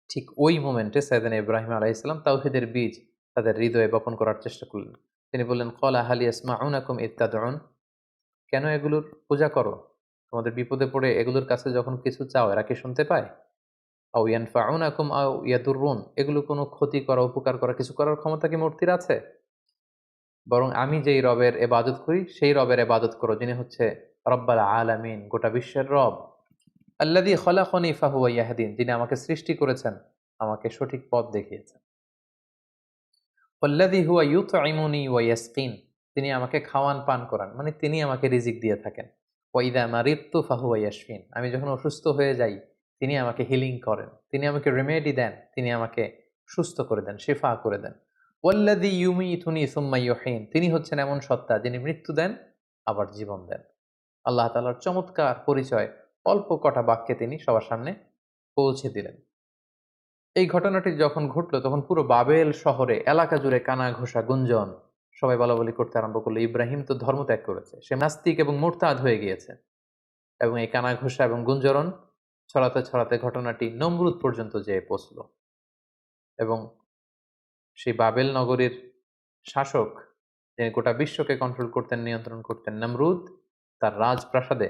ঠিক ওই মোমেন্টে সাইয়েদনা ইব্রাহিম আলাইহিস সালাম তাওহীদের বীজ তাদের হৃদয়ে বপন করার চেষ্টা করলেন। তিনি বললেন, ক্বালা হাল ইয়াসমাউনাকুম ইয তাদউন। কেন এগুলোর পূজা করো? তোমাদের বিপদে পড়ে এগুলোর কাছে যখন কিছু চাও, এরা কি শুনতে পায়? আও ইয়ানফাউনাকুম আও ইয়াদুররুন। এগুলো কোনো ক্ষতি করা, উপকার করা, কিছু করার ক্ষমতা কি মূর্তির আছে? বরং আমি যেই রবের ইবাদত করি সেই রবের ইবাদত করো, যিনি হচ্ছে রব্বাল আলামিন, গোটা বিশ্বের রব। আল্লাযী খলাকনি ফাহুয়া ইয়াহদিন। যিনি আমাকে সৃষ্টি করেছেন, আমাকে সঠিক পথ দেখিয়েছেন। ওয়াল্লাযী হুয়া ইউতঈমুনি ওয়া ইয়াসকিন। তিনি আমাকে খাওয়ান পান করান, মানে তিনি আমাকে রিজিক দিয়ে থাকেন। ওয়া ইযা মারিদতু ফাহুয়া ইয়াশফিন। আমি যখন অসুস্থ হয়ে যাই, তিনি আমাকে হিলিং করেন, তিনি আমাকে রেমেডি দেন, তিনি আমাকে সুস্থ করে দেন, শিফা করে দেন। ওয়াল্লাযী ইউমীতুনি সুম্মা ইউহয়িন। তিনি হচ্ছেন এমন সত্তা যিনি মৃত্যু দেন আবার জীবন দেন। আল্লাহ তাআলার চমৎকার পরিচয় অল্প কটা বাক্যে তিনি সবার সামনে পৌঁছে দিলেন। এই ঘটনাটি যখন ঘটল, তখন পুরো বাবেল শহরে এলাকা জুড়ে কানা ঘোষা গুঞ্জন। সবাই বলাবলি করতে আরম্ভ করলো, ইব্রাহিম তো ধর্মত্যাগ করেছে, সে নাস্তিক এবং মুরতাদ হয়ে গিয়েছে। এবং এই কানা ঘোষা এবং গুঞ্জরণ ছড়াতে ছড়াতে ঘটনাটি নমরুদ পর্যন্ত যেয়ে পৌঁছল। এবং সেই বাবেল নগরীর শাসক, যিনি গোটা বিশ্বকে কন্ট্রোল করতেন, নিয়ন্ত্রণ করতেন, নমরুদ, তার রাজপ্রাসাদে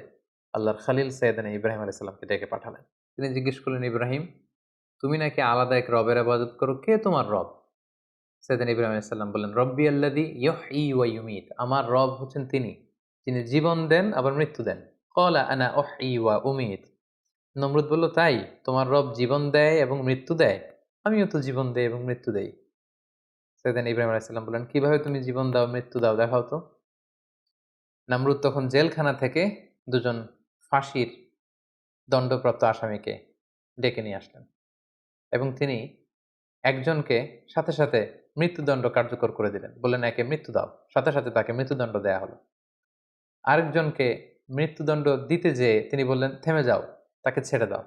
আল্লাহর খালিল সাইয়েদনা ইব্রাহিম আলাইহিস সালামকে ডেকে পাঠালেন। তিনি জিজ্ঞেস করলেন, ইব্রাহিম, তুমি নাকি আলাদা এক রবের ইবাদত করো, কে তোমার রব? সাইয়েদনা ইব্রাহিম আলাইহিস সালাম বললেন, রব্বি আল্লাযী ইউহয়ী ওয়া ইউমীত। আমার রব হচ্ছেন তিনি, যিনি জীবন দেন আবার মৃত্যু দেন। ক্বালা আনা উহয়ী ওয়া উমীত। নমরুদ বলল, তাই তোমার রব জীবন দেয় এবং মৃত্যু দেয়? আমিও তো জীবন দেই এবং মৃত্যু দেই। সাইয়েদনা ইব্রাহিম আলাইহিস সালাম বললেন, কিভাবে তুমি জীবন দাও, মৃত্যু দাও, দেখাও তো। নমরুদ তখন জেলখানা থেকে দুজন ফাঁসির দণ্ডপ্রাপ্ত আসামিকে ডেকে নিয়ে আসলেন, এবং তিনি একজনকে সাথে সাথে মৃত্যুদণ্ড কার্যকর করে দিলেন। বললেন, একে মৃত্যু দাও। সাথে সাথে তাকে মৃত্যুদণ্ড দেয়া হলো। আরেকজনকে মৃত্যুদণ্ড দিতে যেয়ে তিনি বললেন, থেমে যাও, তাকে ছেড়ে দাও।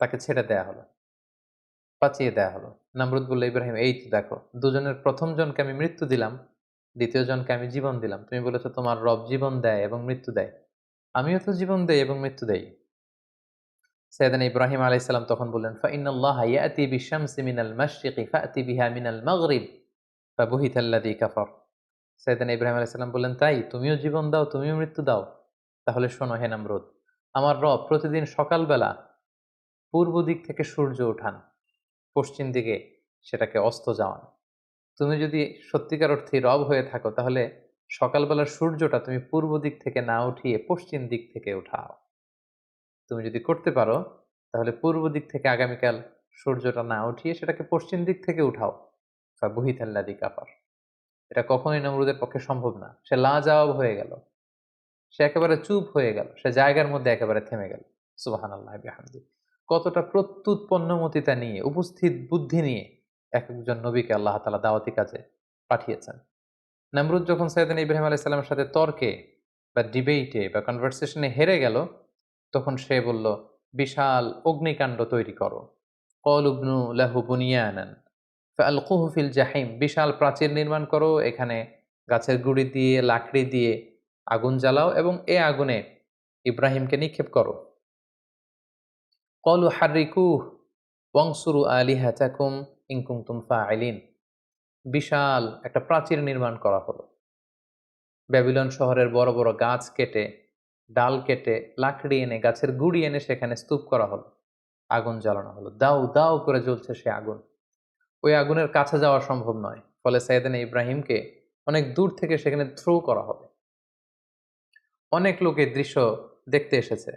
তাকে ছেড়ে দেয়া হলো, বাঁচিয়ে দেয়া হলো। নমরুদ বলল, ইব্রাহিম, এই তো দেখো, দুজনের প্রথম জনকে আমি মৃত্যু দিলাম, দ্বিতীয় জনকে আমি জীবন দিলাম। তুমি বলেছো তোমার রব জীবন দেয় এবং মৃত্যু দেয়, আমিও তো জীবন দেই এবং মৃত্যু দেই। সাইয়েদনা ইব্রাহিম আলাইহিস সালাম তখন বললেন, ফাইন্নাল্লাহা ইয়াতি বিশ-শামসি মিনাল মাশরিকি ফাأতি বিহা মিনাল মাগরিব ফাবুহিতাল্লাযী কাফার। সাইয়েদনা ইব্রাহিম আলাইহিস সালাম বললেন, তাই তুমিও জীবন দাও, তুমিও মৃত্যু দাও? তাহলে শোনো হে নমরুদ, আমার রব প্রতিদিন সকালবেলা পূর্ব দিক থেকে সূর্য ওঠান, পশ্চিম দিকে সেটাকে অস্ত যাওয়ান। তুমি যদি সত্যিকার অর্থে রব হয়ে থাকো, তাহলে সকালবেলার সূর্যটা তুমি পূর্ব দিক থেকে না উঠিয়ে পশ্চিম দিক থেকে উঠাও। তুমি যদি করতে পারো, তাহলে পূর্ব দিক থেকে আগামীকাল সূর্যটা না উঠিয়ে সেটাকে পশ্চিম দিক থেকে উঠাও। ফাবুহিতাল্লাযী কাফার। এটা কখনোই নমরুদের পক্ষে সম্ভব না। সে লাজবাব হয়ে গেল, সে একেবারে চুপ হয়ে গেল, সে জায়গার মধ্যে একেবারে থেমে গেল। সুবহানাল্লাহি বিহামদিহি। কতটা প্রত্যুৎপন্নমতিতা নিয়ে, উপস্থিত বুদ্ধি নিয়ে এক একজন নবীকে আল্লাহ তাআলা দাওয়াতি কাজে পাঠিয়েছেন। নমরুদ যখন সাইয়েদনা ইব্রাহিম আলাইহিস সালামের সাথে তর্কে বা ডিবেটে বা কনভারসেশনে হেরে গেল, তখন সে বলল, বিশাল অগ্নিকাণ্ড তৈরি করো। কলুবনু লাহু বুনিয়ানান ফালকুহু ফিল জাহিম, বিশাল প্রাচীর নির্মাণ করো, এখানে গাছের গুড়ি দিয়ে লাকড়ি দিয়ে আগুন জ্বালাও এবং এ আগুনে ইব্রাহিমকে নিক্ষেপ করো। কলু হারিকুহ ওয়াংসুরু আলিহাতাকুম ইন কুনতুম ফাইলিন, বিশাল একটা প্রাচীর নির্মাণ করা হলো। ব্যাবিলন শহরের বড় বড় গাছ কেটে, ডাল কেটে, লাকড়ি এনে, গাছের গুড়ি এনে সেখানে স্তূপ করা হলো, আগুন জ্বালানো হলো, দাউ দাউ করে জ্বলছে সে আগুন। ওই আগুনের কাছে যাওয়া সম্ভব নয়, ফলে সাইয়েদনা ইব্রাহিমকে অনেক দূর থেকে সেখানে থ্রো করা হবে। অনেক লোক এই দৃশ্য দেখতে এসেছে।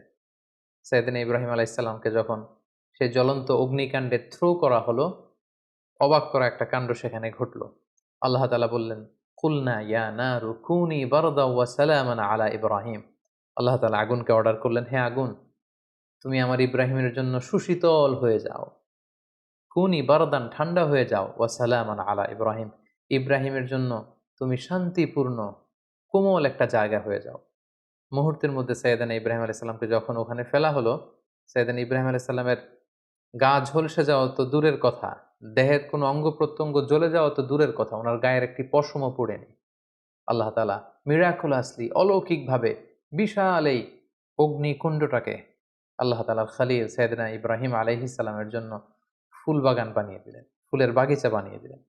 সাইয়েদনা ইব্রাহিম আলাইহিসসালামকে যখন সেই জ্বলন্ত অগ্নিকাণ্ডে থ্রো করা হলো, অবাক করা একটা কাণ্ড সেখানে ঘটল। আল্লাহ তাআলা বললেন, কুলনা ইয়া নারু কুনি বারদাও ওয়া সালামান আলা ইব্রাহিম। আল্লাহ তাআলা আগুনকে অর্ডার করলেন, হে আগুন, তুমি আমার ইব্রাহিমের জন্য সুশীতল হয়ে যাও। কুনি বারদান, ঠান্ডা হয়ে যাও, ওয়া সালামান আলা ইব্রাহিম, ইব্রাহিমের জন্য তুমি শান্তিপূর্ণ কোমল একটা জায়গা হয়ে যাও। মুহূর্তের মধ্যে সাইয়েদনা ইব্রাহিম আলাইহিস সালামকে যখন ওখানে ফেলা হলো, সাইয়েদনা ইব্রাহিম আলাইহিস সালামের গা ঝলসে যাওয়া তো দূরের কথা, দেহের কোনো অঙ্গ প্রত্যঙ্গ জ্বলে যাওয়া তো দূরের কথা, ওনার গায়ের একটি পশমও পড়েনি। আল্লাহ তাআলা মিরাকুলাসলি, অলৌকিকভাবে বিশাল এই অগ্নিকুণ্ডটাকে আল্লাহ তাআলার খলিল সাইয়েদনা ইব্রাহিম আলাইহিস সালামের জন্য ফুল বাগান বানিয়ে দিলেন, ফুলের বাগিচা বানিয়ে দিলেন।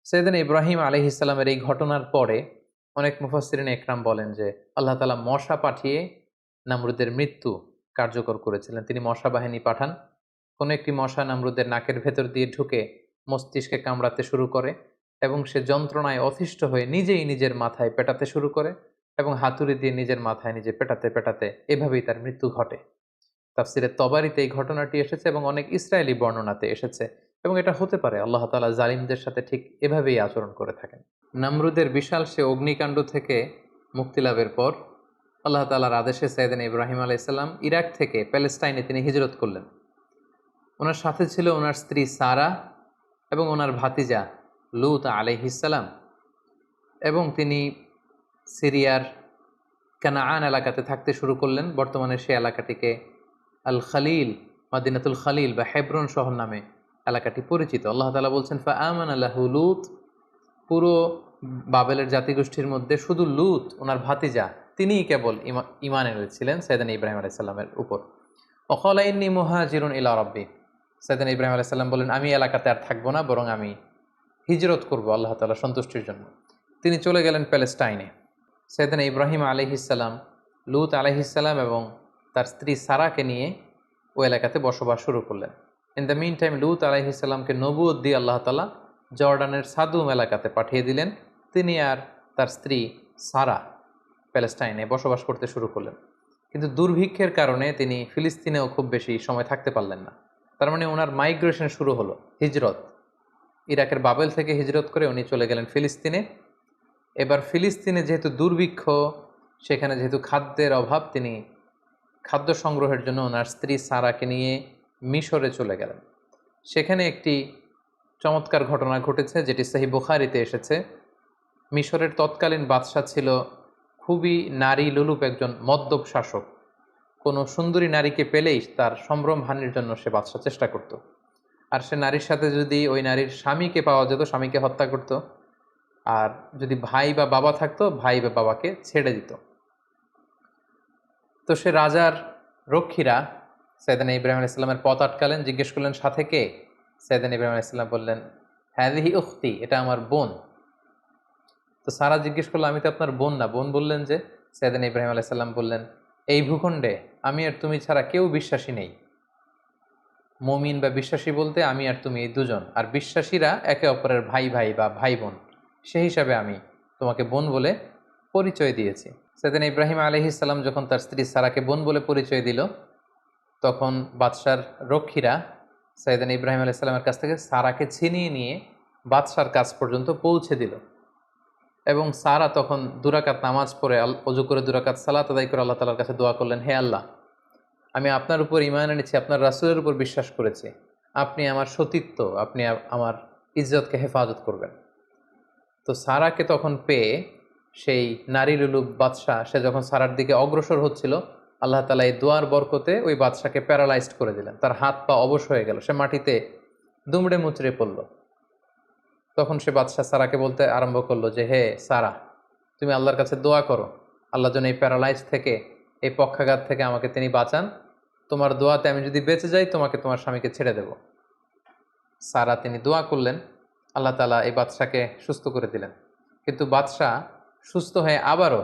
সাইয়েদনা ইব্রাহিম আলাইহিস সালামের এই ঘটনার পরে অনেক মুফাসসিরিন একরাম বলেন যে আল্লাহ তাআলা মশা পাঠিয়ে নামরুদের মৃত্যু কার্যকর করেছিলেন। তিনি মশা বাহিনী পাঠান, কোনো একটি মশা নামরুদের নাকের ভেতর দিয়ে ঢুকে মস্তিষ্কে কামড়াতে শুরু করে এবং সে যন্ত্রণায় অতিষ্ঠ হয়ে নিজেই নিজের মাথায় পেটাতে শুরু করে এবং হাতুড়ি দিয়ে নিজের মাথায় নিজে পেটাতে পেটাতে এভাবেই তার মৃত্যু ঘটে। তাফসিরে তবারিতে এই ঘটনাটি এসেছে এবং অনেক ইসরায়েলি বর্ণনাতে এসেছে এবং এটা হতে পারে আল্লাহ তাআলা জালিমদের সাথে ঠিক এভাবেই আচরণ করে থাকেন। নামরুদের বিশাল সে অগ্নিকাণ্ড থেকে মুক্তি লাভের পর আল্লাহ তাআলার আদেশে সাইয়েদনা ইব্রাহিম আলাইহিসসালাম ইরাক থেকে প্যালেস্টাইনে তিনি হিজরত করলেন। ওনার সাথে ছিল ওনার স্ত্রী সারা এবং ওনার ভাতিজা লূত আলাইহিসসালাম, এবং তিনি সিরিয়ার কানাআন এলাকাতে থাকতে শুরু করলেন। বর্তমানে সে এলাকাটিকে আল খালিল, মাদিনাতুল খালিল বা হেব্রন শহর নামে এলাকাটি পরিচিত। আল্লাহ তাআলা বলছেন, ফাআমানা লাহু লূত, পুরো বাবেলের জাতিগোষ্ঠীর মধ্যে শুধু লূত ওনার ভাতিজা তিনিই কেবল ঈমান এনেছিলেন সাইয়েদনা ইব্রাহিম আলাইহিস সালামের উপর। ওয়াকালা ইন্নী মুহাজিরুন ইলা রাব্বি, সাইয়েদনা ইব্রাহিম আলাইহিস সালাম বললেন, আমি এলাকাতে আর থাকবো না, বরং আমি হিজরত করব আল্লাহ তাআলার সন্তুষ্টির জন্য। তিনি চলে গেলেন প্যালেস্টাইনে। সাইয়েদনা ইব্রাহিম আলাইহিস সালাম লূত আলাইহিস সালাম এবং তার স্ত্রী সারাকে নিয়ে ওই এলাকাতে বসবাস শুরু করলেন। ইন দ্য মিন টাইম লূত আলাইহিস সালামকে নবুয়ত দিয়ে আল্লাহ তাআলা জর্ডানের সাদুম এলাকাতে পাঠিয়ে দিলেন। তিনি আর তার স্ত্রী সারা প্যালেস্টাইনে বসবাস করতে শুরু করলেন। কিন্তু দুর্ভিক্ষের কারণে তিনি ফিলিস্তিনেও খুব বেশি সময় থাকতে পারলেন না। তার মানে ওনার মাইগ্রেশন শুরু হলো, হিজরত। ইরাকের বাবেল থেকে হিজরত করে উনি চলে গেলেন ফিলিস্তিনে। এবার ফিলিস্তিনে যেহেতু দুর্ভিক্ষ, সেখানে যেহেতু খাদ্যের অভাব, তিনি খাদ্য সংগ্রহের জন্য ওনার স্ত্রী সারাকে নিয়ে মিশরে চলে গেলেন। সেখানে একটি চমৎকার ঘটনা ঘটেছে যেটি সহিহ বুখারীতে এসেছে। মিশরের তৎকালীন বাদশা ছিল খুবই নারী লোলুপ একজন মদ্যপ শাসক। কোনো সুন্দরী নারীকে পেলেই তার সম্ভ্রম হানির জন্য সে বাদশা চেষ্টা করত। আর সে নারীর সাথে যদি ওই নারীর স্বামীকে পাওয়া যেত, স্বামীকে হত্যা করত। আর যদি ভাই বা বাবা থাকতো, ভাই বা বাবাকে ছেড়ে দিত। তো সে রাজার রক্ষীরা সাইয়েদনা ইব্রাহিম আলাইহিস সালামের পথ আটকালেন, জিজ্ঞেস করলেন, সাথে কে? সাইয়েদনা ইব্রাহিম আলাইহিস সালাম বললেন, হাযিহি উখতি, এটা আমার বোন। তো সারা জিজ্ঞেস করলো, আমি তো আপনার বোন না। বোন বললেন যে, সাইয়েদনা ইব্রাহিম আলাইহিস সালাম বললেন, এই ভূখণ্ডে আমি আর তুমি ছাড়া কেউ বিশ্বাসী নেই। মুমিন বা বিশ্বাসী বলতে আমি আর তুমি এই দুজন, আর বিশ্বাসীরা একে অপরের ভাই ভাই বা ভাই বোন। সেই হিসাবে আমি তোমাকে বোন বলে পরিচয় দিয়েছি। সাইয়েদনা ইব্রাহিম আলাইহিস সালাম যখন তার স্ত্রী সারাকে বোন বলে পরিচয় দিল, তখন বাদশার রক্ষীরা সাইয়েদনা ইব্রাহিম আলাইহিস সালামের কাছ থেকে সারাকে ছিনিয়ে নিয়ে বাদশার কাছ পর্যন্ত পৌঁছে দিল। এবং সারা তখন দুরাকাত নামাজ পড়ে অজু করে দুরাকাত সালাত আদায় করে আল্লাহ তাআলার কাছে দোয়া করলেন, হে আল্লাহ, আমি আপনার উপর ঈমান এনেছি, আপনার রাসূলের উপর বিশ্বাস করেছি, আপনি আমার সতীত্ব, আপনি আমার ইজ্জতকে হেফাজত করবেন। তো সারাকে তখন পেয়ে সেই নারী লুলুব বাদশাহ সে যখন সারার দিকে অগ্রসর হচ্ছিল, আল্লাহ তাআলা এই দোয়ার বরকতে ওই বাদশাকে প্যারালাইজড করে দিলেন, তার হাত পা অবশ হয়ে গেল, সে মাটিতে দুমড়ে মুচড়ে পড়ল। তখন সে বাদশাহ সারাকে বলতে আরম্ভ করলো যে, হে সারা, তুমি আল্লাহর কাছে দোয়া করো, আল্লাহ যেন এই প্যারালাইজ থেকে, এই পক্ষাঘাত থেকে আমাকে তিনি বাঁচান। তোমার দোয়াতে আমি যদি বেঁচে যাই, তোমাকে তোমার স্বামীকে ছেড়ে দেব। সারা তিনি দোয়া করলেন, আল্লাহ তাআলা এই বাদশাকে সুস্থ করে দিলেন। কিন্তু বাদশাহ সুস্থ হয়ে আবারও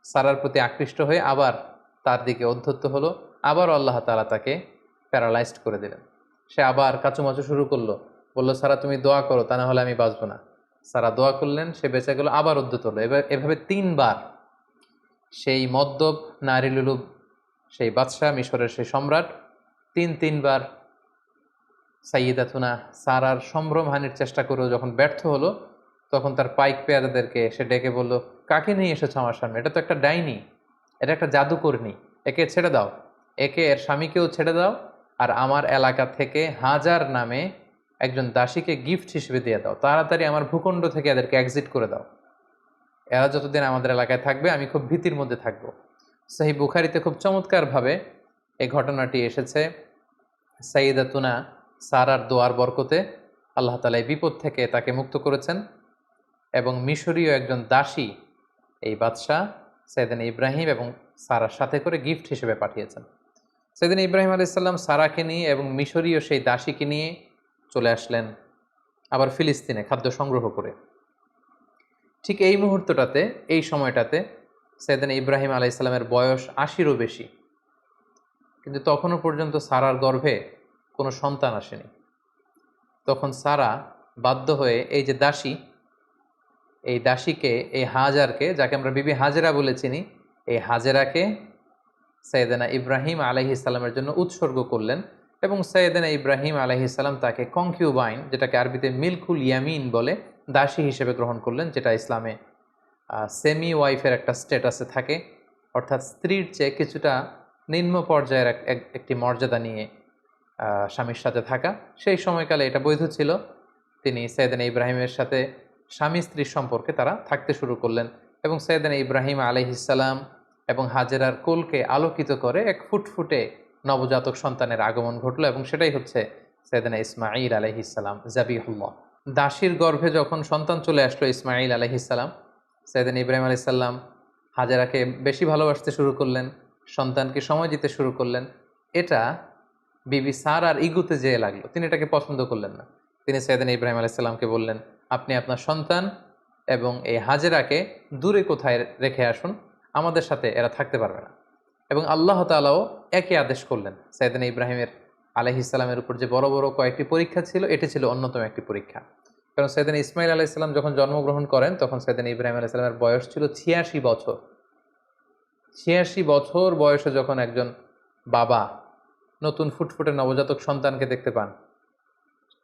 সারার প্রতি আকৃষ্ট হয়ে আবার তার দিকে উদ্ধত্ত হলো, আবারও আল্লাহ তাআলা তাকে প্যারালাইজড করে দিলেন। সে আবার কাচুমাচু শুরু করলো, বলল, সারা তুমি দোয়া করো, তা না হলে আমি বাঁচবো না। সারা দোয়া করলেন, সে বেঁচে গেল, আবার উদ্ধত হলো। এভাবে 3 বার সেই মদ্যপ নারী লুলুব সেই বাদশাহ, মিশরের সেই সম্রাট, তিনবার সাইয়্যিদাতুনা সারার সম্ভ্রমহানির চেষ্টা করেও যখন ব্যর্থ হলো, তখন তার পাইক পেয়াদাদেরকে সে ডেকে বলল, কাকে নিয়ে এসেছো আমার সামনে? এটা তো একটা ডাইনি, এটা একটা জাদুকর্ণী, একে ছেড়ে দাও, একে এর স্বামীকেও ছেড়ে দাও, আর আমার এলাকা থেকে হাজার নামে একজন দাসীকে গিফট হিসেবে দিয়ে দাও, তাড়াতাড়ি আমার ভূখণ্ড থেকে এদেরকে এক্সিট করে দাও। এরা যতদিন আমাদের এলাকায় থাকবে আমি খুব ভীতির মধ্যে থাকবো। সহিহ বুখারীতে খুব চমৎকারভাবে এই ঘটনাটি এসেছে। সাইয়্যিদাতুনা সারার দোয়ার বরকতে আল্লাহ তাআলা এই বিপদ থেকে তাকে মুক্ত করেছেন, এবং মিশরীয় একজন দাসী এই বাদশাহ সাইয়েদনা ইব্রাহিম এবং সারার সাথে করে গিফট হিসেবে পাঠিয়েছেন। সাইয়েদনা ইব্রাহিম আলাইহিস সালাম সারাকে নিয়ে এবং মিশরীয় সেই দাসীকে নিয়ে চলে আসলেন আবার ফিলিস্তিনে খাদ্য সংগ্রহ করে। ঠিক এই মুহূর্তটাতে, এই সময়টাতে সাইয়েদনা ইব্রাহিম আলাইহিস সালামের বয়স ৮০-ও বেশি, কিন্তু তখনও পর্যন্ত সারার গর্ভে কোনো সন্তান আসেনি। তখন সারা বাধ্য হয়ে এই যে দাসী, এই দাসীকে, এই হাজারকে, যাকে আমরা বিবি হাজেরা বলে চিনি, এই হাজেরাকে সাইয়েদনা ইব্রাহিম আলাইহিস সালামের জন্য উৎসর্গ করলেন, এবং সাইয়েদনা ইব্রাহিম আলাইহিস সালাম তাকে কনকিউবাইন, যেটাকে আরবিতে মিলকুল ইয়ামিন বলে, দাসী হিসেবে গ্রহণ করলেন, যেটা ইসলামে সেমি ওয়াইফের একটা স্ট্যাটাসে থাকে, অর্থাৎ স্ত্রীর চেয়ে কিছুটা নিম্ন পর্যায়ের একটি মর্যাদা নিয়ে স্বামীর সাথে থাকা। সেই সময়কালে এটা বৈধ ছিল। তিনি সাইয়েদনা ইব্রাহিমের সাথে স্বামী স্ত্রীর সম্পর্কে তারা থাকতে শুরু করলেন, এবং সাইয়েদনা ইব্রাহিম আলাইহিস সালাম এবং হাজেরার কোলকে আলোকিত করে এক ফুটফুটে নবজাতক সন্তানের আগমন ঘটল, এবং সেটাই হচ্ছে সাইয়েদনা ইসমাঈল আলাইহিস সালাম, জাবিহুল্লাহ। দাসীর গর্ভে যখন সন্তান চলে আসলো ইসমাঈল আলাইহিস সালাম, সাইয়েদনা ইব্রাহিম আলাইহিস সালাম হাজেরাকে বেশি ভালোবাসতে শুরু করলেন, সন্তানকে সময় দিতে শুরু করলেন। এটা বিবি সারার ইগুতে যেয়ে লাগলো, তিনি এটাকে পছন্দ করলেন না। তিনি সাইয়েদনা ইব্রাহিম আলাইহিস সালামকে বললেন, আপনি আপনার সন্তান এবং এই হাজেরাকে দূরে কোথায় রেখে আসুন, আমাদের সাথে এরা থাকতে পারবে না। এবং আল্লাহ তাআলাও একই আদেশ করলেন। সাইয়েদনা ইব্রাহিমের আলাইহিস সালামের উপর যে বড় বড় কয়েকটি পরীক্ষা ছিল, এটি ছিল অন্যতম একটি পরীক্ষা। কারণ সাইয়েদনা ইসমাঈল আলাইহিস সালাম যখন জন্মগ্রহণ করেন, তখন সাইয়েদনা ইব্রাহিম আলাইহিস সালামের বয়স ছিল ৮৬ বছর। ৮৬ বছর বয়সে যখন একজন বাবা নতুন ফুটফুটে নবজাতক সন্তানকে দেখতে পান,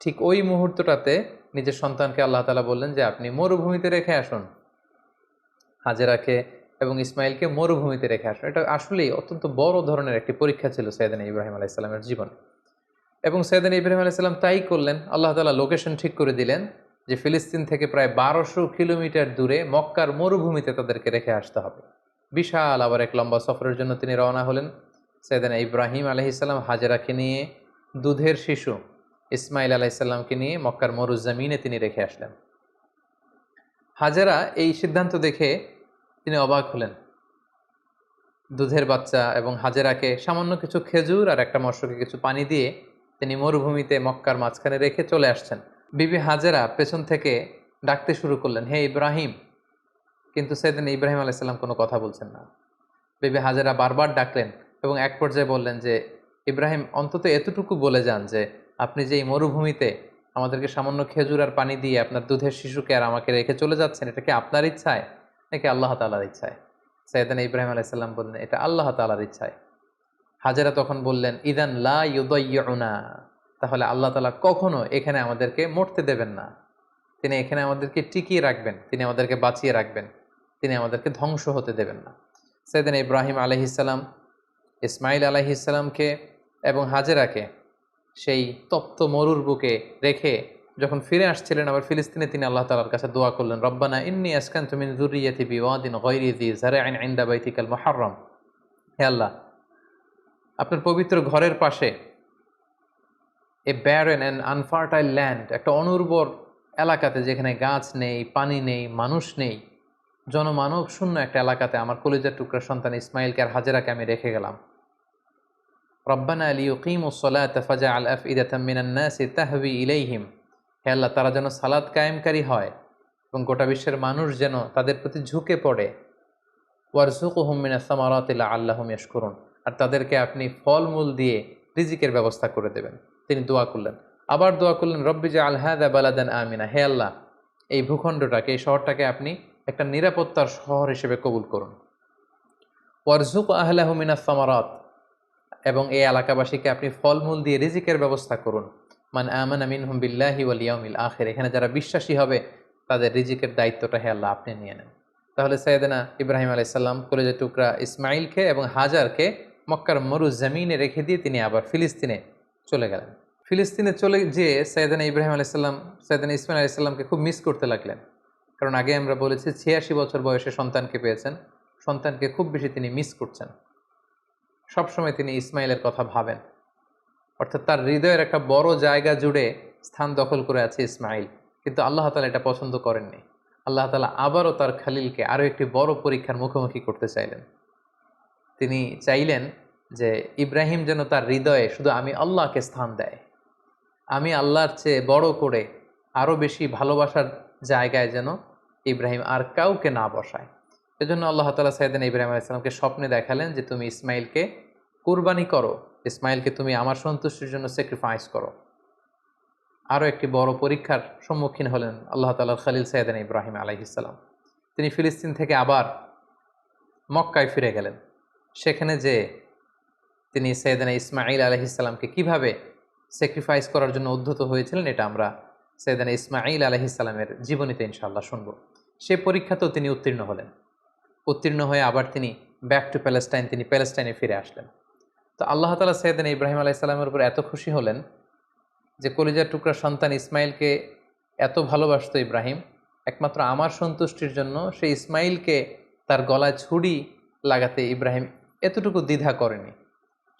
ঠিক ওই মুহূর্তটাতে নিজের সন্তানকে আল্লাহ তাআলা বললেন যে, আপনি মরুভূমিতে রেখে আসুন, হাজেরাকে এবং ইসমাইলকে মরুভূমিতে রেখে আসুন। এটা আসলেই অত্যন্ত বড় ধরনের একটি পরীক্ষা ছিল সাইয়েদনা ইব্রাহিম আলাইহিস সালামের জীবনে, এবং সাইয়েদনা ইব্রাহিম আলাইহিস সালাম তাই করলেন। আল্লাহ তাআলা লোকেশন ঠিক করে দিলেন যে ফিলিস্তিন থেকে প্রায় ১২০০ কিলোমিটার দূরে মক্কার মরুভূমিতে তাদেরকে রেখে আসতে হবে। বিশাল আবার এক লম্বা সফরের জন্য তিনি রওনা হলেন। সাইয়েদনা ইব্রাহিম আলাইহিস সালাম হাজেরাকে নিয়ে, দুধের শিশু ইসমাইল আলাইহিস সালামকে নিয়ে মক্কার মরুজমিনে তিনি রেখে আসলেন। হাজেরা এই সিদ্ধান্ত দেখে তিনি অবাক হলেন। দুধের বাচ্চা এবং হাজেরাকে সামান্য কিছু খেজুর আর একটা মশকে কিছু পানি দিয়ে তিনি মরুভূমিতে মক্কার মাঝখানে রেখে চলে আসছেন। বিবি হাজেরা পেছন থেকে ডাকতে শুরু করলেন, হে ইব্রাহিম, কিন্তু সাইয়েদনা ইব্রাহিম আলাইহিস সালাম কোনো কথা বলছেন না। বিবি হাজেরা বারবার ডাকলেন এবং এক পর্যায়ে বললেন যে, ইব্রাহিম, অন্তত এতটুকু বলে যান যে আপনি যে এই মরুভূমিতে আমাদেরকে সামান্য খেজুর আর পানি দিয়ে আপনার দুধের শিশুকে আর আমাকে রেখে চলে যাচ্ছেন, এটা কি আপনার ইচ্ছায় নাকি আল্লাহ তাআলার ইচ্ছায়? সাইয়েদনা ইব্রাহিম আলাইহিস সালাম বললেন, এটা আল্লাহ তাআলার ইচ্ছায়। হাজেরা তখন বললেন, ইদান লা ইউদাইয়ুনা, তাহলে আল্লাহ তাআলা কখনো এখানে আমাদেরকে মরতে দেবেন না, তিনি এখানে আমাদেরকে টিকিয়ে রাখবেন, তিনি আমাদেরকে বাঁচিয়ে রাখবেন, তিনি আমাদেরকে ধ্বংস হতে দেবেন না। সাইয়েদনা ইব্রাহিম আলাইহিস সালাম ইসমাইল আলাইহিস সালামকে এবং হাজেরাকে সেই তপ্ত মরুর বুকে রেখে যখন ফিরে আসছিলেন আবার ফিলিস্তিনে তিনি আল্লাহ তাআলার কাছে দোয়া করলেন, রব্বানা ইন্নী আসকানতু মিন যুররিয়্যাতি বিওয়াদিন গায়রি যি যার'ইন ইনদা বাইতিকাল মুহাররম। হে আল্লাহ, আপনার পবিত্র ঘরের পাশে এ ব্যারেন অ্যান্ড আনফার্টাইল ল্যান্ড, একটা অনুর্বর এলাকাতে যেখানে গাছ নেই, পানি নেই, মানুষ নেই, জনমানব শূন্য একটা এলাকাতে আমার কলিজার টুকরা সন্তান ইসমাইলকে আর হাজেরাকে আমি রেখে গেলাম। রব্বানা লিয়ুকিমুস সালাতা ফাজআল আফইদাতাম মিনান নাসি তাহওয়ি ইলাইহিম। হে আল্লাহ, তারা যেন সালাত কায়েমকারী হয় এবং গোটা বিশ্বের মানুষ যেন তাদের প্রতি ঝুঁকে পড়ে। ওয়ারযুকহুম মিনাস সামারাতি লাআল্লাহুম ইয়াশকুরুন, আর তাদেরকে আপনি ফলমূল দিয়ে রিজিকের ব্যবস্থা করে দেবেন। তিনি দোয়া করলেন, আবার দোয়া করলেন, রব্বি জাআল হাযা বালাদান আমিনা। হে আল্লাহ, এই ভূখণ্ডটাকে, এই শহরটাকে আপনি একটা নিরাপত্তার শহর হিসেবে কবুল করুন। ওয়ারযুক আহলাহু মিনাস সামারাত, এবং এই এলাকাবাসীকে আপনি ফলমূল দিয়ে রিজিকের ব্যবস্থা করুন। মান আমানা মিনহুম বিল্লাহি ওয়াল ইয়াউমিল আখির, এখানে যারা বিশ্বাসী হবে তাদের রিজিকের দায়িত্বটা হে আল্লাহ আপনি নিয়ে নেন। তাহলে সাইয়েদনা ইব্রাহিম আলাইহিস সালাম কলেজের টুকরা ইসমাইলকে এবং হাজারকে মক্কার মরু জমিনে রেখে দিয়ে তিনি আবার ফিলিস্তিনে চলে গেলেন। ফিলিস্তিনে চলে যেয়ে সাইয়েদনা ইব্রাহিম আলাইহিস সালাম সাইয়েদনা ইসমাইল আলাইহিস সালামকে খুব মিস করতে লাগলেন। কারণ আগে আমরা বলেছি 86 বছর বয়সে সন্তানকে পেয়েছেন, সন্তানকে খুব বেশি তিনি মিস করছেন। সবসময় তিনি ইসমাইলের কথা ভাবেন, অর্থাৎ তার হৃদয়ের একটা বড় জায়গা জুড়ে স্থান দখল করে আছে ইসমাইল। কিন্তু আল্লাহ তাআলা এটা পছন্দ করেননি। আল্লাহ তাআলা আবারও তার খালিলকে আরও একটি বড় পরীক্ষার মুখোমুখি করতে চাইলেন। তিনি চাইলেন যে ইব্রাহিম যেন তার হৃদয়ে শুধু আমি আল্লাহকে স্থান দেয়, আমি আল্লাহর চেয়ে বড় করে আরও বেশি ভালোবাসার জায়গায় যেন ইব্রাহিম আর কাউকে না বসায়। এজন্য আল্লাহ তাআলা সাইয়েদনা ইব্রাহিম আলাইহিস সালামকে স্বপ্নে দেখালেন যে তুমি ইসমাইলকে কুরবানি করো, ইসমাইলকে তুমি আমার সন্তুষ্টির জন্য স্যাক্রিফাইস করো। আরও একটি বড় পরীক্ষার সম্মুখীন হলেন আল্লাহ তাআলার খলিল সাইয়েদনা ইব্রাহিম আলাইহিস সালাম। তিনি ফিলিস্তিন থেকে আবার মক্কায় ফিরে গেলেন। সেখানে যে তিনি সাইয়েদনা ইসমাইল আলাইহিস সালামকে কীভাবে স্যাক্রিফাইস করার জন্য উদ্ধত হয়েছিলেন, এটা আমরা সাইয়েদনা ইসমাইল আলাইহিস সালামের জীবনীতে ইনশাআল্লাহ শুনব। সে পরীক্ষাতেও তিনি উত্তীর্ণ হলেন। উত্তীর্ণ হয়ে আবার তিনি ব্যাক টু প্যালেস্টাইন, তিনি প্যালেস্টাইনে ফিরে আসলেন। তো আল্লাহ তাআলা সাইয়েদনা ইব্রাহিম আলাইহিস সালামের উপর এত খুশি হলেন যে কলিজার টুকরা সন্তান ইসমাইলকে এত ভালোবাসত ইব্রাহিম, একমাত্র আমার সন্তুষ্টির জন্য সে ইসমাইলকে তার গলায় ছুরি লাগাতে ইব্রাহিম এতটুকু দ্বিধা করেনি।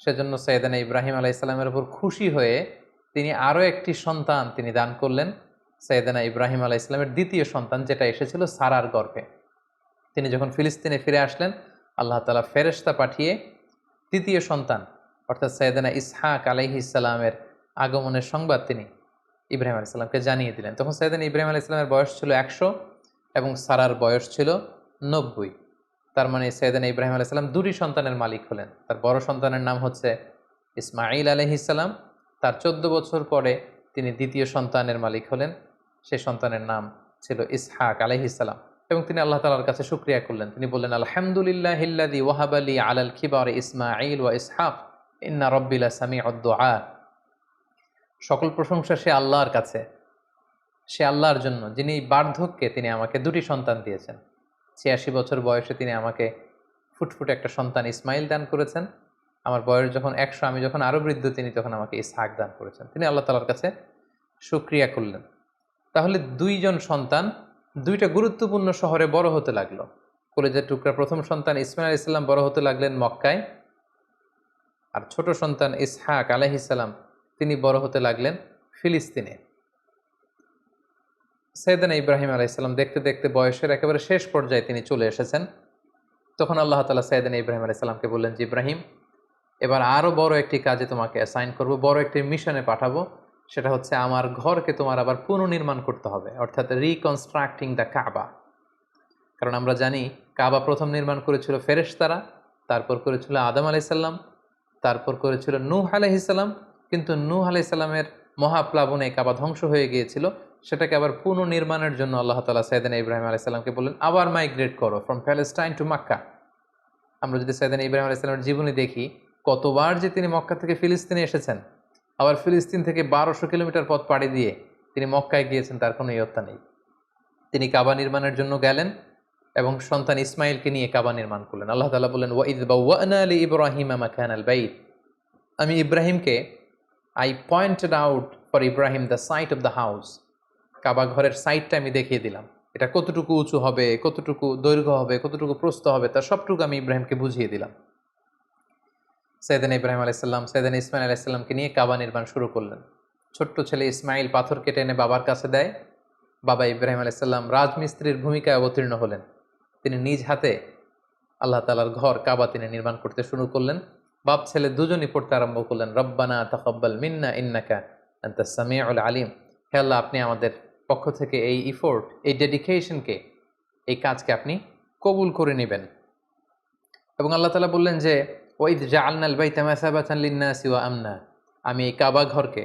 সেজন্য সাইয়েদনা ইব্রাহিম আলাইহিস সালামের উপর খুশি হয়ে তিনি আরও একটি সন্তান তিনি দান করলেন, সাইয়েদনা ইব্রাহিম আলাইহিস সালামের দ্বিতীয় সন্তান, যেটা এসেছিল সারার গর্ভে। তিনি যখন ফিলিস্তিনে ফিরে আসলেন, আল্লাহ তাআলা ফেরেশতা পাঠিয়ে তৃতীয় সন্তান অর্থাৎ সাইয়েদনা ইসহাক আলাইহিস সালামের আগমনের সংবাদ তিনি ইব্রাহিম আলাইহিস সালামকে জানিয়ে দিলেন। তখন সাইয়েদনা ইব্রাহিম আলাইহিস সালামের বয়স ছিল 100 এবং সারার বয়স ছিল 90। তার মানে সাইয়েদনা ইব্রাহিম আলাইহিস সালাম দুটি সন্তানের মালিক হলেন। তার বড় সন্তানের নাম হচ্ছে ইসমাঈল আলাইহিস সালাম, তার 14 বছর পরে তিনি দ্বিতীয় সন্তানের মালিক হলেন, সেই সন্তানের নাম ছিল ইসহাক আলাইহিস সালাম। এবং তিনি আল্লাহ তাআলার কাছে শুকরিয়া করলেন। তিনি বললেন, আলহামদুলিল্লাহিল্লাযী ওয়াহাবা লি আলাল কিবারি ইসমাঈল ওয়া ইসহাক ইন্না রাব্বি লাসামিউদ দুআ। সকল প্রশংসা সে আল্লাহর কাছে, সে আল্লাহর জন্য যিনি বার্ধক্যে তিনি আমাকে দুটি সন্তান দিয়েছেন। 86 বছর বয়সে তিনি আমাকে ফুটফুটে একটা সন্তান ইসমাইল দান করেছেন। আমার বয়স যখন 100, আমি যখন আরও বৃদ্ধ, তিনি তখন আমাকে ইসহাক দান করেছেন। তিনি আল্লাহ তাআলার কাছে শুকরিয়া করলেন। তাহলে দুইজন সন্তান দুইটা গুরুত্বপূর্ণ শহরে বড় হতে লাগলো। কলেজের টুকরা প্রথম সন্তান ইসমাইল আলাইহিস সালাম বড় হতে লাগলেন মক্কায়, আর ছোট সন্তান ইসহাক আলাইহিস সালাম তিনি বড় হতে লাগলেন ফিলিস্তিনে। সাইয়েদনা ইব্রাহিম আলাইহিস সালাম দেখতে দেখতে বয়সের একেবারে শেষ পর্যায়ে তিনি চলে এসেছেন। তখন আল্লাহ তাআলা সাইয়েদনা ইব্রাহিম আলাইহিস সালামকে বললেন যে, ইব্রাহিম, এবার আরও বড় একটি কাজে তোমাকে অ্যাসাইন করব, বড় একটি মিশনে পাঠাবো। সেটা হচ্ছে আমার ঘরকে তোমার আবার পুনর্নির্মাণ করতে হবে, অর্থাৎ রিকনস্ট্রাক্টিং দ্য কাবা। কারণ আমরা জানি কাবা প্রথম নির্মাণ করেছিল ফেরেশতারা, তারপর করেছিল আদম আলাইহিস সালাম, তারপর করেছিল নূহ আলাইহিস সালাম। কিন্তু নূহ আলাইহিস সালামের মহাপ্লাবনে কাবা ধ্বংস হয়ে গিয়েছিল। সেটাকে আবার পুনর্নির্মাণের জন্য আল্লাহ তাআলা সাইয়েদনা ইব্রাহিম আলাইহিস সালামকে বললেন, আবার মাইগ্রেট করো ফ্রম প্যালেস্টাইন টু মক্কা। আমরা যদি সাইয়েদনা ইব্রাহিম আলাইহিস সালামের জীবনী দেখি, কতবার যে তিনি মক্কা থেকে ফিলিস্তিনে এসেছেন, আবার ফিলিস্তিন থেকে 1200 কিলোমিটার পথ পাড়ি দিয়ে তিনি মক্কায় গিয়েছেন, তার কোনো ইয়ত্তা নেই। তিনি কাবা নির্মাণের জন্য গেলেন এবং সন্তান ইসমাইলকে নিয়ে কাবা নির্মাণ করলেন। আল্লাহ তাআলা বললেন, ওয়াইদ বাওয়া'না লিইব্রাহিমা মাকানাল বাইত। আমি ইব্রাহিমকে, I pointed out for Ibrahim the site of the house. কাবা ঘরের সাইডটা আমি দেখিয়ে দিলাম, এটা কতটুকু উঁচু হবে, কতটুকু দৈর্ঘ্য হবে, কতটুকু প্রস্থ হবে, তার সবটুকু আমি ইব্রাহিমকে বুঝিয়ে দিলাম। সৈয়দনা ইব্রাহিম আলাইসাল্লাম সৈয়দনা ইসমাইল আলাইসাল্লামকে নিয়ে কাবা নির্মাণ শুরু করলেন। ছোট্ট ছেলে ইসমাইল পাথর কেটে এনে বাবার কাছে দেয়। বাবা ইব্রাহিম আলাইসাল্লাম রাজমিস্ত্রির ভূমিকায় অবতীর্ণ হলেন। তিনি নিজ হাতে আল্লাহ তাআলার ঘর কাবা তিনি নির্মাণ করতে শুরু করলেন। বাপ ছেলে দুজনই পড়তে আরম্ভ করলেন, রব্বানা তাকাব্বাল মিন্না ইন্নাকা আনতাস সামিউল আলিম। হে আল্লাহ, আপনি আমাদের পক্ষ থেকে এই ইফোর্ট, এই ডেডিকেশনকে, এই কাজকে আপনি কবুল করে নেবেন। এবং আল্লাহ তাআলা বললেন যে ওয়াইদ জাআলনাল বাইতা মাসাবাতান লিন্নাসি ওয়া আমনা, আমি এই কাবা ঘরকে,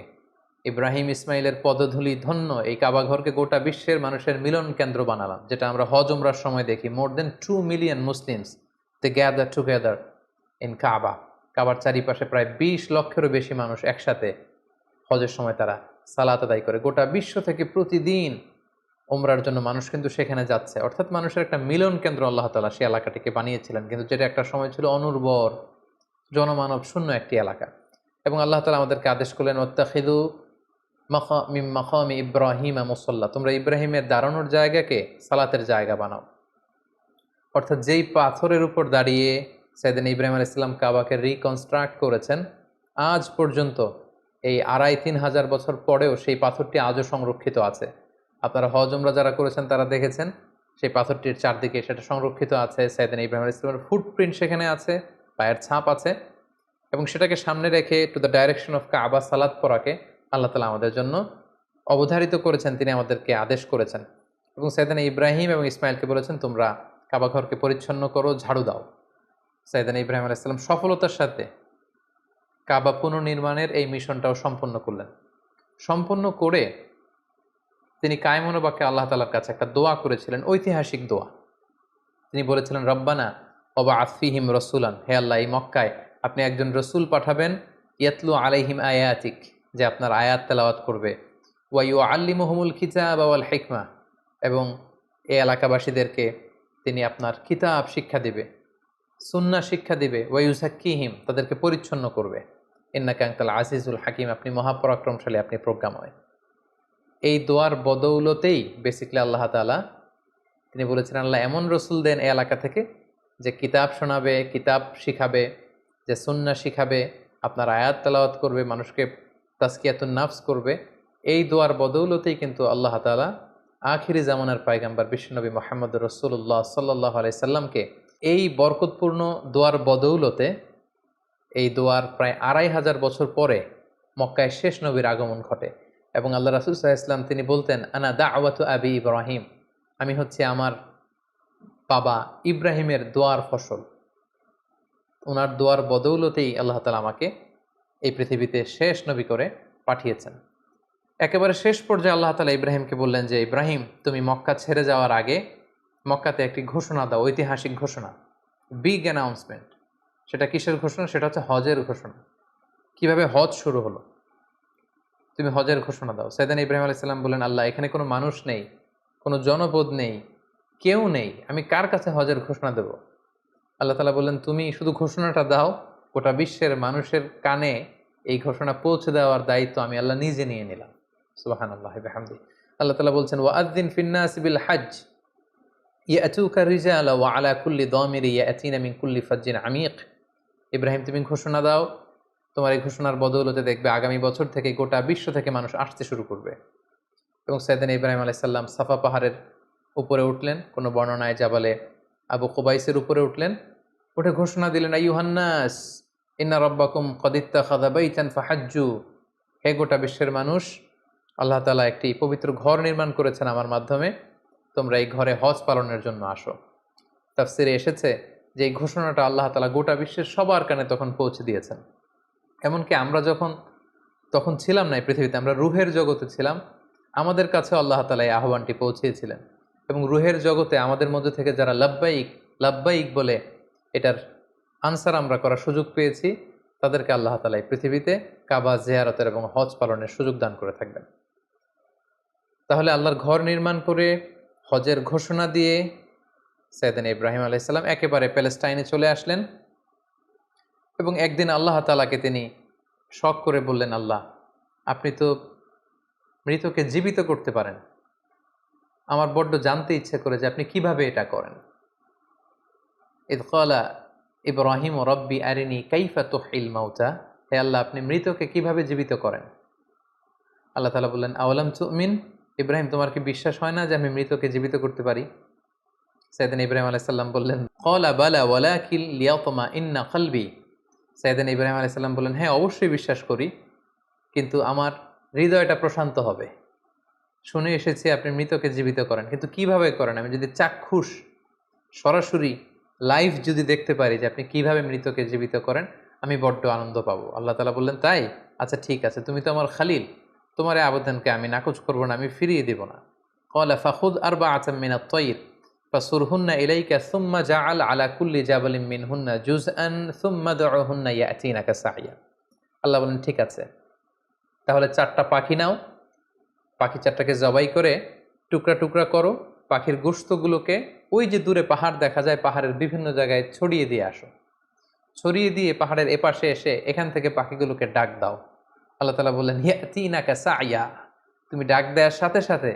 ইব্রাহিম ইসমাইলের পদধূলি ধন্য এই কাবা ঘরকে গোটা বিশ্বের মানুষের মিলন কেন্দ্র বানালাম। যেটা আমরা হজ উমরার সময় দেখি, more than 2 million Muslims they gather together in Kaaba. কাবার চারিপাশে প্রায় 20 লক্ষেরও বেশি মানুষ একসাথে হজের সময় তারা সালাত আদায় করে। গোটা বিশ্ব থেকে প্রতিদিন ওমরার জন্য মানুষ কিন্তু সেখানে যাচ্ছে। অর্থাৎ মানুষের একটা মিলন কেন্দ্র আল্লাহ তাআলা সেই এলাকাটিকে বানিয়েছিলেন, কিন্তু যেটা একটা সময় ছিল অনুর্বর, জনমানব শূন্য একটি এলাকা। এবং আল্লাহ তাআলা আমাদেরকে আদেশ করলেন, ওয়াত্তাখিযু মিন মাকামি ইব্রাহিমা মুসাল্লা, তোমরা ইব্রাহিমের দাঁড়ানোর জায়গাকে সালাতের জায়গা বানাও। অর্থাৎ যেই পাথরের উপর দাঁড়িয়ে সাইয়েদনা ইব্রাহিম আলাইহিস সালাম কাবাকে রিকনস্ট্রাক্ট করেছেন, আজ পর্যন্ত এই ২,৫০০ বছর পরেও সেই পাথরটি আজও সংরক্ষিত আছে। আপনারা হজ উমরা যারা করেছেন তারা দেখেছেন সেই পাথরটির চারদিকে সেটা সংরক্ষিত আছে। সাইয়েদনা ইব্রাহিম আলাইহিস সালামের ফুটপ্রিন্ট সেখানে আছে, পায়ের ছাপ আছে। এবং সেটাকে সামনে রেখে টু দ্য ডাইরেকশন অফ কাবা সালাত পড়াকে আল্লাহ তাআলা আমাদের জন্য অবধারিত করেছেন, তিনি আমাদেরকে আদেশ করেছেন। এবং সাইয়েদনা ইব্রাহিম এবং ইসমাইলকে বলেছেন, তোমরা কাবা ঘরকে পরিচ্ছন্ন করো, ঝাড়ু দাও। সাইয়েদনা ইব্রাহিম আলাইহিস সালাম সফলতার সাথে কাবা পুনর্নির্মাণের এই মিশনটাও সম্পন্ন করলেন। সম্পন্ন করে তিনি কায়মন বাক্যে আল্লাহ তাআলার কাছে একটা দোয়া করেছিলেন, ঐতিহাসিক দোয়া। তিনি বলেছিলেন, রব্বানা ওয়াবআথ ফীহিম রাসূলান, হে আল্লাহ, এই মক্কায় আপনি একজন রসুল পাঠাবেন, ইয়াতলু আলাইহিম আয়াতিক, যে আপনার আয়াত তেলাওয়াত করবে, ওয়া ইউআল্লিমুহুমুল কিতাবা ওয়াল হিকমা, এবং এই এলাকাবাসীদেরকে তিনি আপনার কিতাব শিক্ষা দিবে, সুন্নাহ শিক্ষা দিবে, ওয়া ইউযাক্কিহিম, তাদেরকে পরিচ্ছন্ন করবে, ইন্নাকা আনতাল আজিজুল হাকিম, আপনি মহাপরাক্রমশালী, আপনি প্রজ্ঞাময়। এই দোয়ার বদৌলতেই বেসিক্যালি আল্লাহ তাআলা তিনি বলেছেন, আল্লাহ এমন রসুল দেন এই এলাকা থেকে যে কিতাব শোনাবে, কিতাব শিখাবে, যে সুন্নাহ শিখাবে, আপনার আয়াত তেলাওয়াত করবে, মানুষকে তাজকিয়াতুন নাফস করবে। এই দোয়ার বদৌলতেই কিন্তু আল্লাহ তাআলা আখিরি জামানার পয়গম্বর বিশ্বনবী মুহাম্মদ রাসূলুল্লাহ সাল্লাল্লাহু আলাইহি সাল্লামকে এই বরকতপূর্ণ দোয়ার বদৌলতে, এই দোয়ার প্রায় ২৫০০ বছর পরে মক্কায় শেষ নবীর আগমন ঘটে। এবং আল্লাহ রাসূল সাল্লাল্লাহু আলাইহি ওয়াসাল্লাম তিনি বলতেন, আনা দাওয়াতু আবি ইব্রাহিম, আমি হচ্ছে আমার বাবা ইব্রাহিমের দোয়ার ফসল। ওনার দোয়ার বদৌলতেই আল্লাহ তাআলা আমাকে এই পৃথিবীতে শেষ নবী করে পাঠিয়েছেন। একেবারে শেষ পর্যায়ে আল্লাহ তাআলা ইব্রাহিমকে বললেন যে, ইব্রাহিম, তুমি মক্কা ছেড়ে যাওয়ার আগে মক্কাতে একটি ঘোষণা দাও, ঐতিহাসিক ঘোষণা, বিগ অ্যানাউন্সমেন্ট। সেটা কিসের ঘোষণা? সেটা হচ্ছে হজের ঘোষণা। কিভাবে হজ শুরু হলো, তুমি হজের ঘোষণা দাও। সাইয়েদনা ইব্রাহিম আলাইহিস সালাম বললেন, আল্লাহ, এখানে কোনো মানুষ নেই, কোনো জনপদ নেই, কেউ নেই, আমি কার কাছে হজের ঘোষণা দেব? আল্লাহ তাআলা বললেন, তুমি শুধু ঘোষণাটা দাও, গোটা বিশ্বের মানুষের কানে এই ঘোষণা পৌঁছে দেওয়ার দায়িত্ব আমি আল্লাহ নিজে নিয়ে নিলাম। সুবহানাল্লাহি ওয়া বিহামদিহি। আল্লাহ তাআলা বলছেন, ওয়াআযযিন ফিন-নাসি বিল হজ্জ ইয়াতুকা রিজালা ওয়া আলা কুল্লি দামিরি ইয়াতিনা মিন কুল্লি ফাজ্জিন আমিক। ইব্রাহিম, তুমি ঘোষণা দাও, তোমার এই ঘোষণার বদৌলতে দেখবে আগামী বছর থেকে গোটা বিশ্ব থেকে মানুষ আসতে শুরু করবে। এবং সাইয়েদনা ইব্রাহিম আলাইহিস সালাম সাফা পাহাড়ের উপরে উঠলেন, কোনো বর্ণনায় জাবালে আবু কুবাইসের উপরে উঠলেন, উঠে ঘোষণা দিলেন, আইয়ুহান নাস ইন্না রাব্বাকুম ক্বাদ ইত্তাখাযা বাইতান ফাহাজ্জু, হে গোটা বিশ্বের মানুষ, আল্লাহ তাআলা একটি পবিত্র ঘর নির্মাণ করেছেন আমার মাধ্যমে, তোমরা এই ঘরে হজ পালনের জন্য আসো। তাফসিরে এসেছে যে এই ঘোষণাটা আল্লাহ তাআলা গোটা বিশ্বের সবার কানে তখন পৌঁছে দিয়েছেন। এমনকি আমরা তখন ছিলাম না এই পৃথিবীতে, আমরা রুহের জগতে ছিলাম, আমাদের কাছে আল্লাহ তাআলা এই আহ্বানটি পৌঁছেছিলেন। এবং রুহের জগতে আমাদের মধ্যে থেকে যারা লাব্বাইক লাব্বাইক বলে এটার আনসার আমরা করার সুযোগ পেয়েছি, তাদেরকে আল্লাহ তাআলা এই পৃথিবীতে কাবা জিয়ারতের এবং হজ পালনের সুযোগ দান করে থাকবেন। তাহলে আল্লাহর ঘর নির্মাণ করে হজের ঘোষণা দিয়ে সাইয়েদনা ইব্রাহিম আলাইহিস সালাম একেবারে প্যালেস্টাইনে চলে আসলেন। এবং একদিন আল্লাহ তাআলাকে তিনি শখ করে বললেন, আল্লাহ, আপনি তো মৃতকে জীবিত করতে পারেন, আমার বড্ড জানতে ইচ্ছে করে যে আপনি কিভাবে এটা করেন। ইদ ক্বালা ইব্রাহিম রব্বি আরিনি কাইফা তুহয়িল মাউতা, হে আল্লাহ আপনি মৃতকে কিভাবে জীবিত করেন। আল্লাহ তাআলা বললেন আওয়ালাম তুমিন, ইব্রাহিম তোমার কি বিশ্বাস হয় না যে আমি মৃতকে জীবিত করতে পারি? সাইয়েদনা ইব্রাহিম আলাইহিস সালাম বললেন ক্বালা বালা ওয়ালাকিন লিয়াতমাইন্না কলবি। সাইয়েদনা ইব্রাহিম আলাইহিস সালাম বললেন হ্যাঁ অবশ্যই বিশ্বাস করি, কিন্তু আমার হৃদয়টা প্রশান্ত হবে। শুনে এসেছি আপনি মৃতকে জীবিত করেন, কিন্তু কিভাবে করেন? আমি যদি চাক্ষুষ সরাসরি লাইভ যদি দেখতে পারি যে আপনি কিভাবে মৃতকে জীবিত করেন, আমি বড্ড আনন্দ পাবো। আল্লাহ তাআলা বললেন তাই, আচ্ছা ঠিক আছে, তুমি তো আমার খালিল, তোমার এই আবেদনকে আমি নাকচ করব না, আমি ফিরিয়ে দিব না। ক্বালা ফাখুদ আরবাআতাম মিনাত তায়র ফাসুরহুন্না ইলাইকা সুম্মা জাআল আলা কুল্লি জাবালিন মিনহুন্না জুজআন সুম্মা দুউহুন্না ইয়াতিনাকা সাইয়া। আল্লাহ বলেন ঠিক আছে, তাহলে 4টা পাখি নাও, পাখি 4টাকে জবাই করে টুকরা টুকরা করো, পাখির গোশতগুলোকে ওই যে দূরে পাহাড় দেখা যায়, পাহাড়ের বিভিন্ন জায়গায় ছড়িয়ে দিয়ে আসো। ছড়িয়ে দিয়ে পাহাড়ের এপাশে এসে এখান থেকে পাখিগুলোকে ডাক দাও। আল্লাহ তাআলা বললেন ইয়াতিনাকা সাইয়া, তুমি ডাক দেওয়ার সাথে সাথে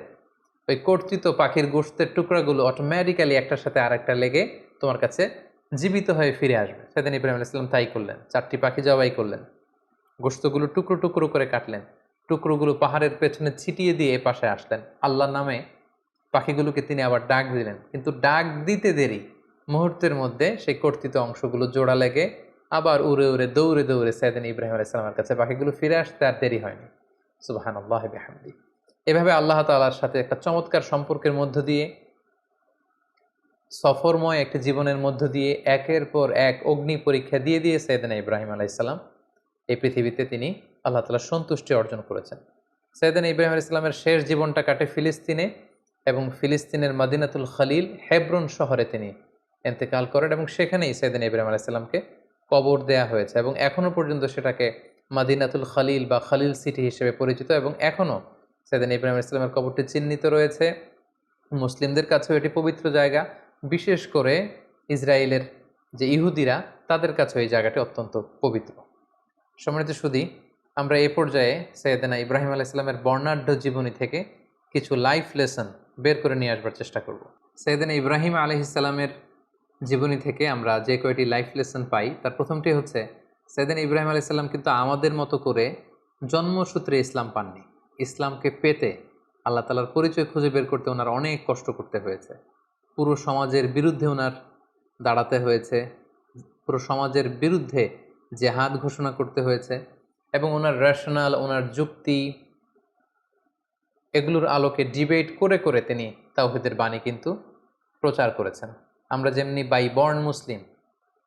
ওই কর্তৃত পাখির গোশতের টুকরাগুলো অটোমেটিক্যালি একটার সাথে আরেকটা লেগে তোমার কাছে জীবিত হয়ে ফিরে আসবে। সেদিন ইব্রাহিম আলাইহিস সালাম তাই করলেন, 4টি পাখি জবাই করলেন, গোশতগুলো টুকরো টুকরো করে কাটলেন, টুকরোগুলো পাহাড়ের পেছনে ছিটিয়ে দিয়ে এ পাশে আসলেন। আল্লাহর নামে পাখিগুলোকে তিনি আবার ডাক দিলেন, কিন্তু ডাক দিতে দেরি, মুহূর্তের মধ্যে সেই কর্তৃত অংশগুলো জোড়া লেগে আবার উড়ে উড়ে দৌড়ে দৌড়ে সাইয়েদনা ইব্রাহিম আলাইহিস সালামের কাছে পাখিগুলো ফিরে আসতে আর দেরি হয়নি। সুবহানাল্লাহি ওয়া বিহামদিহি। এভাবে আল্লাহ তাআলার সাথে একটা চমৎকার সম্পর্কের মধ্য দিয়ে, সফরময় একটি জীবনের মধ্য দিয়ে একের পর এক অগ্নি পরীক্ষা দিয়ে দিয়ে সাইয়েদনা ইব্রাহিম আলাইহিস সালাম এই পৃথিবীতে তিনি আল্লাহ তাআলার সন্তুষ্টি অর্জন করেছেন। সাইয়েদনা ইব্রাহিম আলাইহিস সালামের শেষ জীবনটা কাটে ফিলিস্তিনে, এবং ফিলিস্তিনের মদিনাতুল খলিল হেব্রন শহরে তিনি ইন্তেকাল করেন, এবং সেখানেই সাইয়েদনা ইব্রাহিম আলাইহিস সালামকে কবর দেয়া হয়েছে, এবং এখনও পর্যন্ত সেটাকে মদিনাতুল খলিল বা খলিল সিটি হিসেবে পরিচিত, এবং এখনও সাইয়েদনা ইব্রাহিম আলাইহিস সালামের কবরটি চিহ্নিত রয়েছে। মুসলিমদের কাছেও এটি পবিত্র জায়গা, বিশেষ করে ইসরায়েলের যে ইহুদিরা, তাদের কাছেও এই জায়গাটি অত্যন্ত পবিত্র। সম্মানিত সুধী, আমরা এ পর্যায়ে সাইয়েদনা ইব্রাহিম আলাইহিস সালামের বর্ণাঢ্য জীবনী থেকে কিছু লাইফ লেসন বের করে নিয়ে আসবার চেষ্টা করব। সাইয়েদনা ইব্রাহিম আলাইহিস সালামের জীবনী থেকে আমরা যে কয়টি লাইফ লেসন পাই, তার প্রথমটি হচ্ছে সাইয়েদনা ইব্রাহিম আলাইহিস সালাম কিন্তু আমাদের মতো করে জন্মসূত্রে ইসলাম পাননি। ইসলামকে পেতে, আল্লাহ তাআলার পরিচয় খুঁজে বের করতে ওনার অনেক কষ্ট করতে হয়েছে। পুরো সমাজের বিরুদ্ধে ওনার দাঁড়াতে হয়েছে, পুরো সমাজের বিরুদ্ধে জেহাদ ঘোষণা করতে হয়েছে, এবং ওনার রেশনাল, ওনার যুক্তি, এগুলোর আলোকে ডিবেট করে করে তিনি তাওহীদের বাণী কিন্তু প্রচার করেছেন। আমরা যেমনি বাই বর্ন মুসলিম,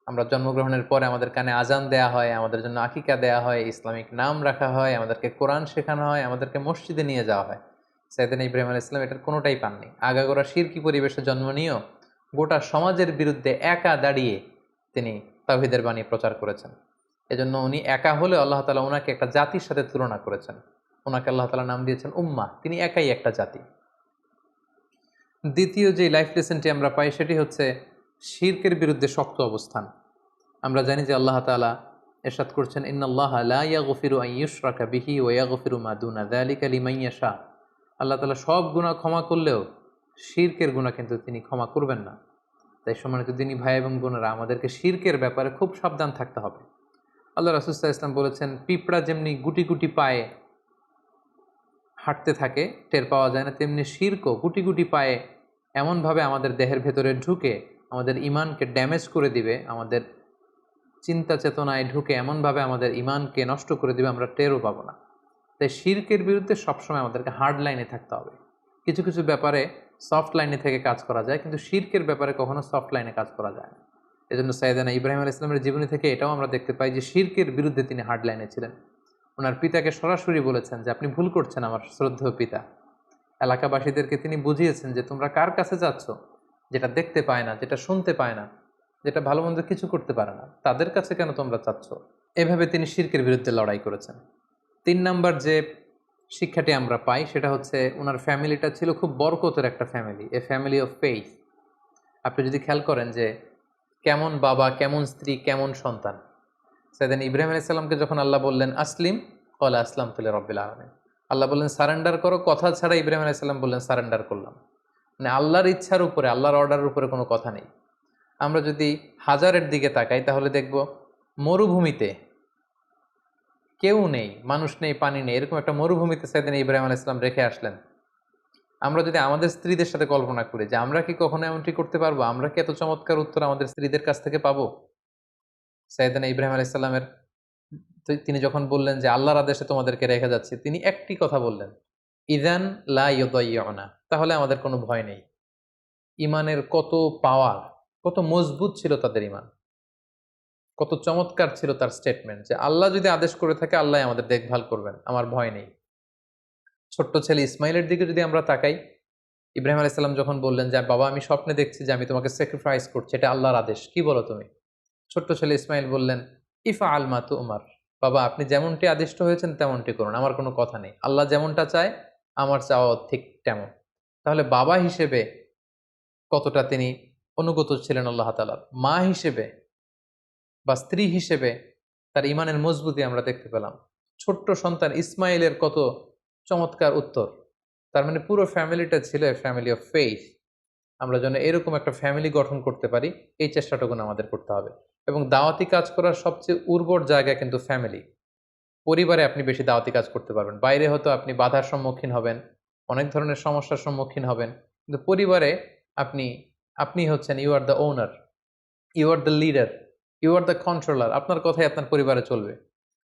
আমরা জন্মগ্রহণের পরে আমাদের কানে আজান দেয়া হয়, আমাদের জন্য আকিকা দেয়া হয়, ইসলামিক নাম রাখা হয়, আমাদেরকে কোরআন শেখানো হয়, আমাদেরকে মসজিদে নিয়ে যাওয়া হয়। সাইয়েদনা ইব্রাহিম আলাইহিস সালাম এটার কোনোটাই পাননি। আগাগোড়া শিরকি পরিবেশে জন্ম নিয়েও গোটা সমাজের বিরুদ্ধে একা দাঁড়িয়ে তিনি তাওহীদের বাণী প্রচার করেছেন। এজন্য উনি একা হলেও আল্লাহ তাআলা ওনাকে একটা জাতির সাথে তুলনা করেছেন। ওনাকে আল্লাহ তাআলা নাম দিয়েছেন উম্মাহ, তিনি একাই একটা জাতি। দ্বিতীয় যে লাইফ লেসনটি আমরা পাই সেটি হচ্ছে শিরকের বিরুদ্ধে শক্ত অবস্থান। আমরা জানি যে আল্লাহ তাআলা ইরশাদ করছেন ইন্নাল্লাহা লা ইয়াগফিরু আন ইউশরাকা বিহি ওয়া ইয়াগফিরু মা দুনা যালিকা লিমান ইয়াশা। আল্লাহ তাআলা সব গুনাহ ক্ষমা করলেও শিরকের গুনাহ কিন্তু তিনি ক্ষমা করবেন না। তাই সম্মানিত দিনী ভাই এবং বোনেরা, আমাদেরকে শিরকের ব্যাপারে খুব সাবধান থাকতে হবে। আল্লাহ রাসূল সাল্লাল্লাহু আলাইহি ওয়াসাল্লাম বলেছেন, পিঁপড়া যেমনি গুটি গুটি পায়ে হাঁটতে থাকে, টের পাওয়া যায় না, তেমনি শিরকও গুটি গুটি পায়ে এমনভাবে আমাদের দেহের ভেতরে ঢুকে আমাদের ইমানকে ড্যামেজ করে দিবে, আমাদের চিন্তা চেতনায় ঢুকে এমনভাবে আমাদের ইমানকে নষ্ট করে দিবে, আমরা টেরও পাবো না। তাই শিরকের বিরুদ্ধে সবসময় আমাদেরকে হার্ড লাইনে থাকতে হবে। কিছু কিছু ব্যাপারে সফট লাইনে থেকে কাজ করা যায়, কিন্তু শিরকের ব্যাপারে কখনো সফট লাইনে কাজ করা যায় না। এজন্য সাইয়েদনা ইব্রাহিম আলাইহিস সালামের জীবনী থেকে এটাও আমরা দেখতে পাই যে শিরকের বিরুদ্ধে তিনি হার্ড লাইনে ছিলেন। ওনার পিতাকে সরাসরি বলেছেন যে আপনি ভুল করছেন আমার শ্রদ্ধেয় পিতা। এলাকাবাসীদেরকে তিনি বুঝিয়েছেন যে তোমরা কার কাছে যাচ্ছ, যেটা দেখতে পায় না, যেটা শুনতে পায় না, যেটা ভালো মন্দ কিছু করতে পারে না, তাদের কাছে কেন তোমরা চাচ্ছ? এভাবে তিনি শিরকের বিরুদ্ধে লড়াই করেছেন। 3 নাম্বার যে শিক্ষাটি আমরা পাই সেটা হচ্ছে ওনার ফ্যামিলিটা ছিল খুব বরকতের একটা family, A family of faith. আপনি যদি খেয়াল করেন যে কেমন বাবা, কেমন স্ত্রী, কেমন সন্তান। সাইয়েদনা ইব্রাহিম আলাইহিস সালামকে যখন আল্লাহ বললেন আসলিম, ক্বালা আসলামতু লিরাব্বিল আলামিন, আল্লাহ বললেন সারেন্ডার করো, কথা ছাড়া ইব্রাহিম আলাইহিস সালাম বললেন সারেন্ডার করলাম। মানে আল্লাহর ইচ্ছার উপরে, আল্লাহর অর্ডারের উপরে কোনো কথা নেই। আমরা যদি হাজারের দিকে তাকাই তাহলে দেখব মরুভূমিতে কেউ নেই, মানুষ নেই, পানি নেই, এরকম একটা মরুভূমিতে সাইয়েদনা ইব্রাহিম আলাইহিস সালাম রেখে আসলেন। আমরা যদি আমাদের স্ত্রীদের সাথে কল্পনা করি যে আমরা কি কখনো এমনটি করতে পারবো, আমরা কি এত চমৎকার উত্তর আমাদের স্ত্রীদের কাছ থেকে পাবো? সাইয়েদনা ইব্রাহিম আলাইহিস সালামের তিনি যখন বললেন যে আল্লাহর আদেশে তোমাদেরকে রেখে যাচ্ছি, তিনি একটি কথা বললেন, ইযান লা ইউদাইয়ুনা, তাহলে আমাদের কোনো ভয় নেই। ইমানের কত পাওয়ার, কত মজবুত ছিল তাদের ইমান, কত চমৎকার ছিল তার স্টেটমেন্ট যে আল্লাহ যদি আদেশ করে থাকে আল্লাহ আমাদের দেখভাল করবেন, আমার ভয় নেই। ছোট্ট ছেলে ইসমাইলের দিকে যদি আমরা তাকাই, ইব্রাহিম আলাইহিস সালাম যখন বললেন যে বাবা আমি স্বপ্নে দেখছি যে আমি তোমাকে স্যাক্রিফাইস করছি, এটা আল্লাহর আদেশ, কি বলো তুমি? ছোট্ট ছেলে ইসমাইল বললেন, ইফআল মা তুমার, বাবা আপনি যেমনটি আদিষ্ট হয়েছেন তেমনটি করুন, আমার কোনো কথা নেই, আল্লাহ যেমনটা চায় আমার চাওয়া ঠিক তেমন। তাহলে বাবা হিসেবে কতটা তিনি অনুগত ছিলেন আল্লাহ তাআলার, মা হিসেবে বা স্ত্রী হিসেবে তার ইমানের মজবুতি আমরা দেখতে পেলাম। ছোট্ট সন্তান ইসমাইলের কত চমৎকার উত্তর। তার মানে পুরো ফ্যামিলিটা ছিল এ ফ্যামিলি অফ ফেইথ। আমরা যেন এরকম একটা ফ্যামিলি গঠন করতে পারি, এই চেষ্টাটুকু আমাদের করতে হবে। এবং দাওয়াতি কাজ করার সবচেয়ে উর্বর জায়গা কিন্তু ফ্যামিলি। পরিবারে আপনি বেশি দাওয়াতি কাজ করতে পারবেন, বাইরে হয়তো আপনি বাধার সম্মুখীন হবেন, অনেক ধরনের সমস্যার সম্মুখীন হবেন, কিন্তু পরিবারে আপনি আপনি হচ্ছেন you are the owner, you are the leader, you are the controller, আপনার কথাই আপনার পরিবারে চলবে।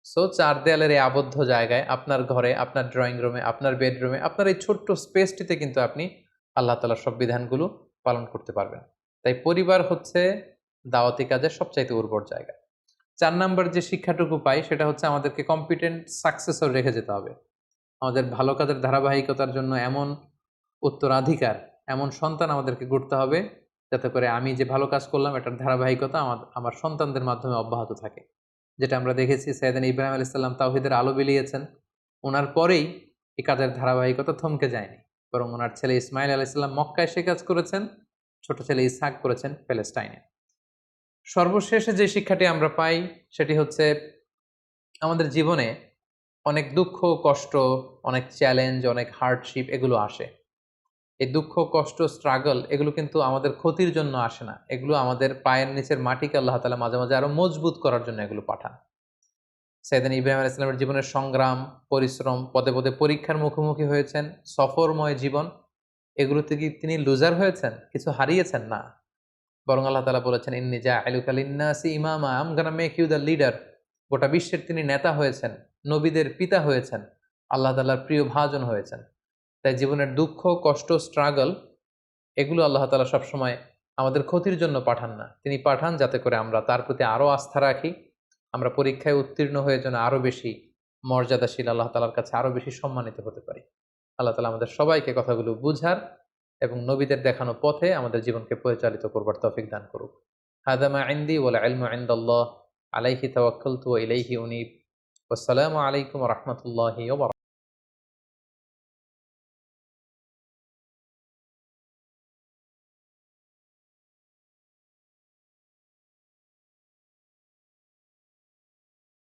সো চার দেয়ালের এই আবদ্ধ জায়গায়, আপনার ঘরে, আপনার ড্রয়িং রুমে, আপনার বেডরুমে, আপনার এই ছোট্ট স্পেসটিতে কিন্তু আপনি আল্লাহ তাআলার সব বিধানগুলো পালন করতে পারবেন। তাই পরিবার হচ্ছে দাওয়াতি কাজের সবচাইতে উর্বর জায়গা। ৪ নাম্বার যে শিক্ষাটুকু পাই সেটা হচ্ছে আমাদেরকে কম্পিটেন্ট সাকসেসর রেখে যেতে হবে। আমাদের ভালো কাজের ধারাবাহিকতার জন্য এমন উত্তরাধিকার, এমন সন্তান আমাদেরকে গড়তে হবে যাতে করে আমি যে ভালো কাজ করলাম এটার ধারাবাহিকতা আমার সন্তানদের মাধ্যমে অব্যাহত থাকে। যেটা আমরা দেখেছি সাইয়েদনা ইব্রাহিম আলাইহিস সালাম তাওহীদের আলো বিলিয়েছেন। উনার পরেই এই কাজের ধারাবাহিকতা থমকে যায়নি। বরং উনার ছেলে ইসমাইল আলাইহিস সালাম মক্কায় সে কাজ করেছেন, ছোট ছেলে ইসহাক করেছেন প্যালেস্টাইনে। সর্বশেষে যে শিক্ষাটি আমরা পাই সেটি হচ্ছে আমাদের জীবনে অনেক দুঃখ, কষ্ট, অনেক চ্যালেঞ্জ, অনেক হার্ডশিপ এগুলো আসে। এই দুঃখ, কষ্ট, স্ট্রাগল এগুলো কিন্তু আমাদের ক্ষতির জন্য আসে না। এগুলো আমাদের পায়ের নিচের মাটিকে আল্লাহ তাআলা মাঝে, মাঝে আরো মজবুত করার জন্য এগুলো পাঠান। সাইয়েদনা ইব্রাহিম আলাইহিস সালামের জীবনের সংগ্রাম, পরিশ্রম, পদে, পদে পরীক্ষার মুখোমুখি হয়েছেন, সফরময় জীবন, এগুলোতে কি তিনি লুজার হয়েছেন? কিছু হারিয়েছেন? না। বরং আল্লাহ তাআলা বলেছেন, ইন্নী জাইলুকা লিন-নাসি ইমামা, I am gonna make you the leader. গোটা বিশ্বের তিনি নেতা হয়েছেন, নবীদের পিতা হয়েছেন, আল্লাহ তাআলার প্রিয় ভাজন হয়েছেন। তাই জীবনের দুঃখ, কষ্ট, স্ট্রাগল এগুলো আল্লাহ তাআলা সবসময় আমাদের ক্ষতির জন্য পাঠান না। তিনি পাঠান যাতে করে আমরা তার প্রতি আরো আস্থা রাখি, আমরা পরীক্ষায় উত্তীর্ণ হয়ে যেন আরো বেশি মর্যাদাশীল, আল্লাহ তাআলার কাছে আরো বেশি সম্মানিত হতে পারি। আল্লাহ তাআলা আমাদের সবাইকে কথাগুলো বুঝার এবং নবীদের দেখানো পথে আমাদের জীবনকে পরিচালিত করবার তৌফিক দান করুক। হাদা মা ইনদি ওয়াল ইলমু ইনদাল্লাহ, আলাইহি তাওয়াক্কালতু ওয়া ইলাইহি উনীব। ওয়াসসালামু আলাইকুম ওয়া রাহমাতুল্লাহি ওয়া বারাকাতুহু।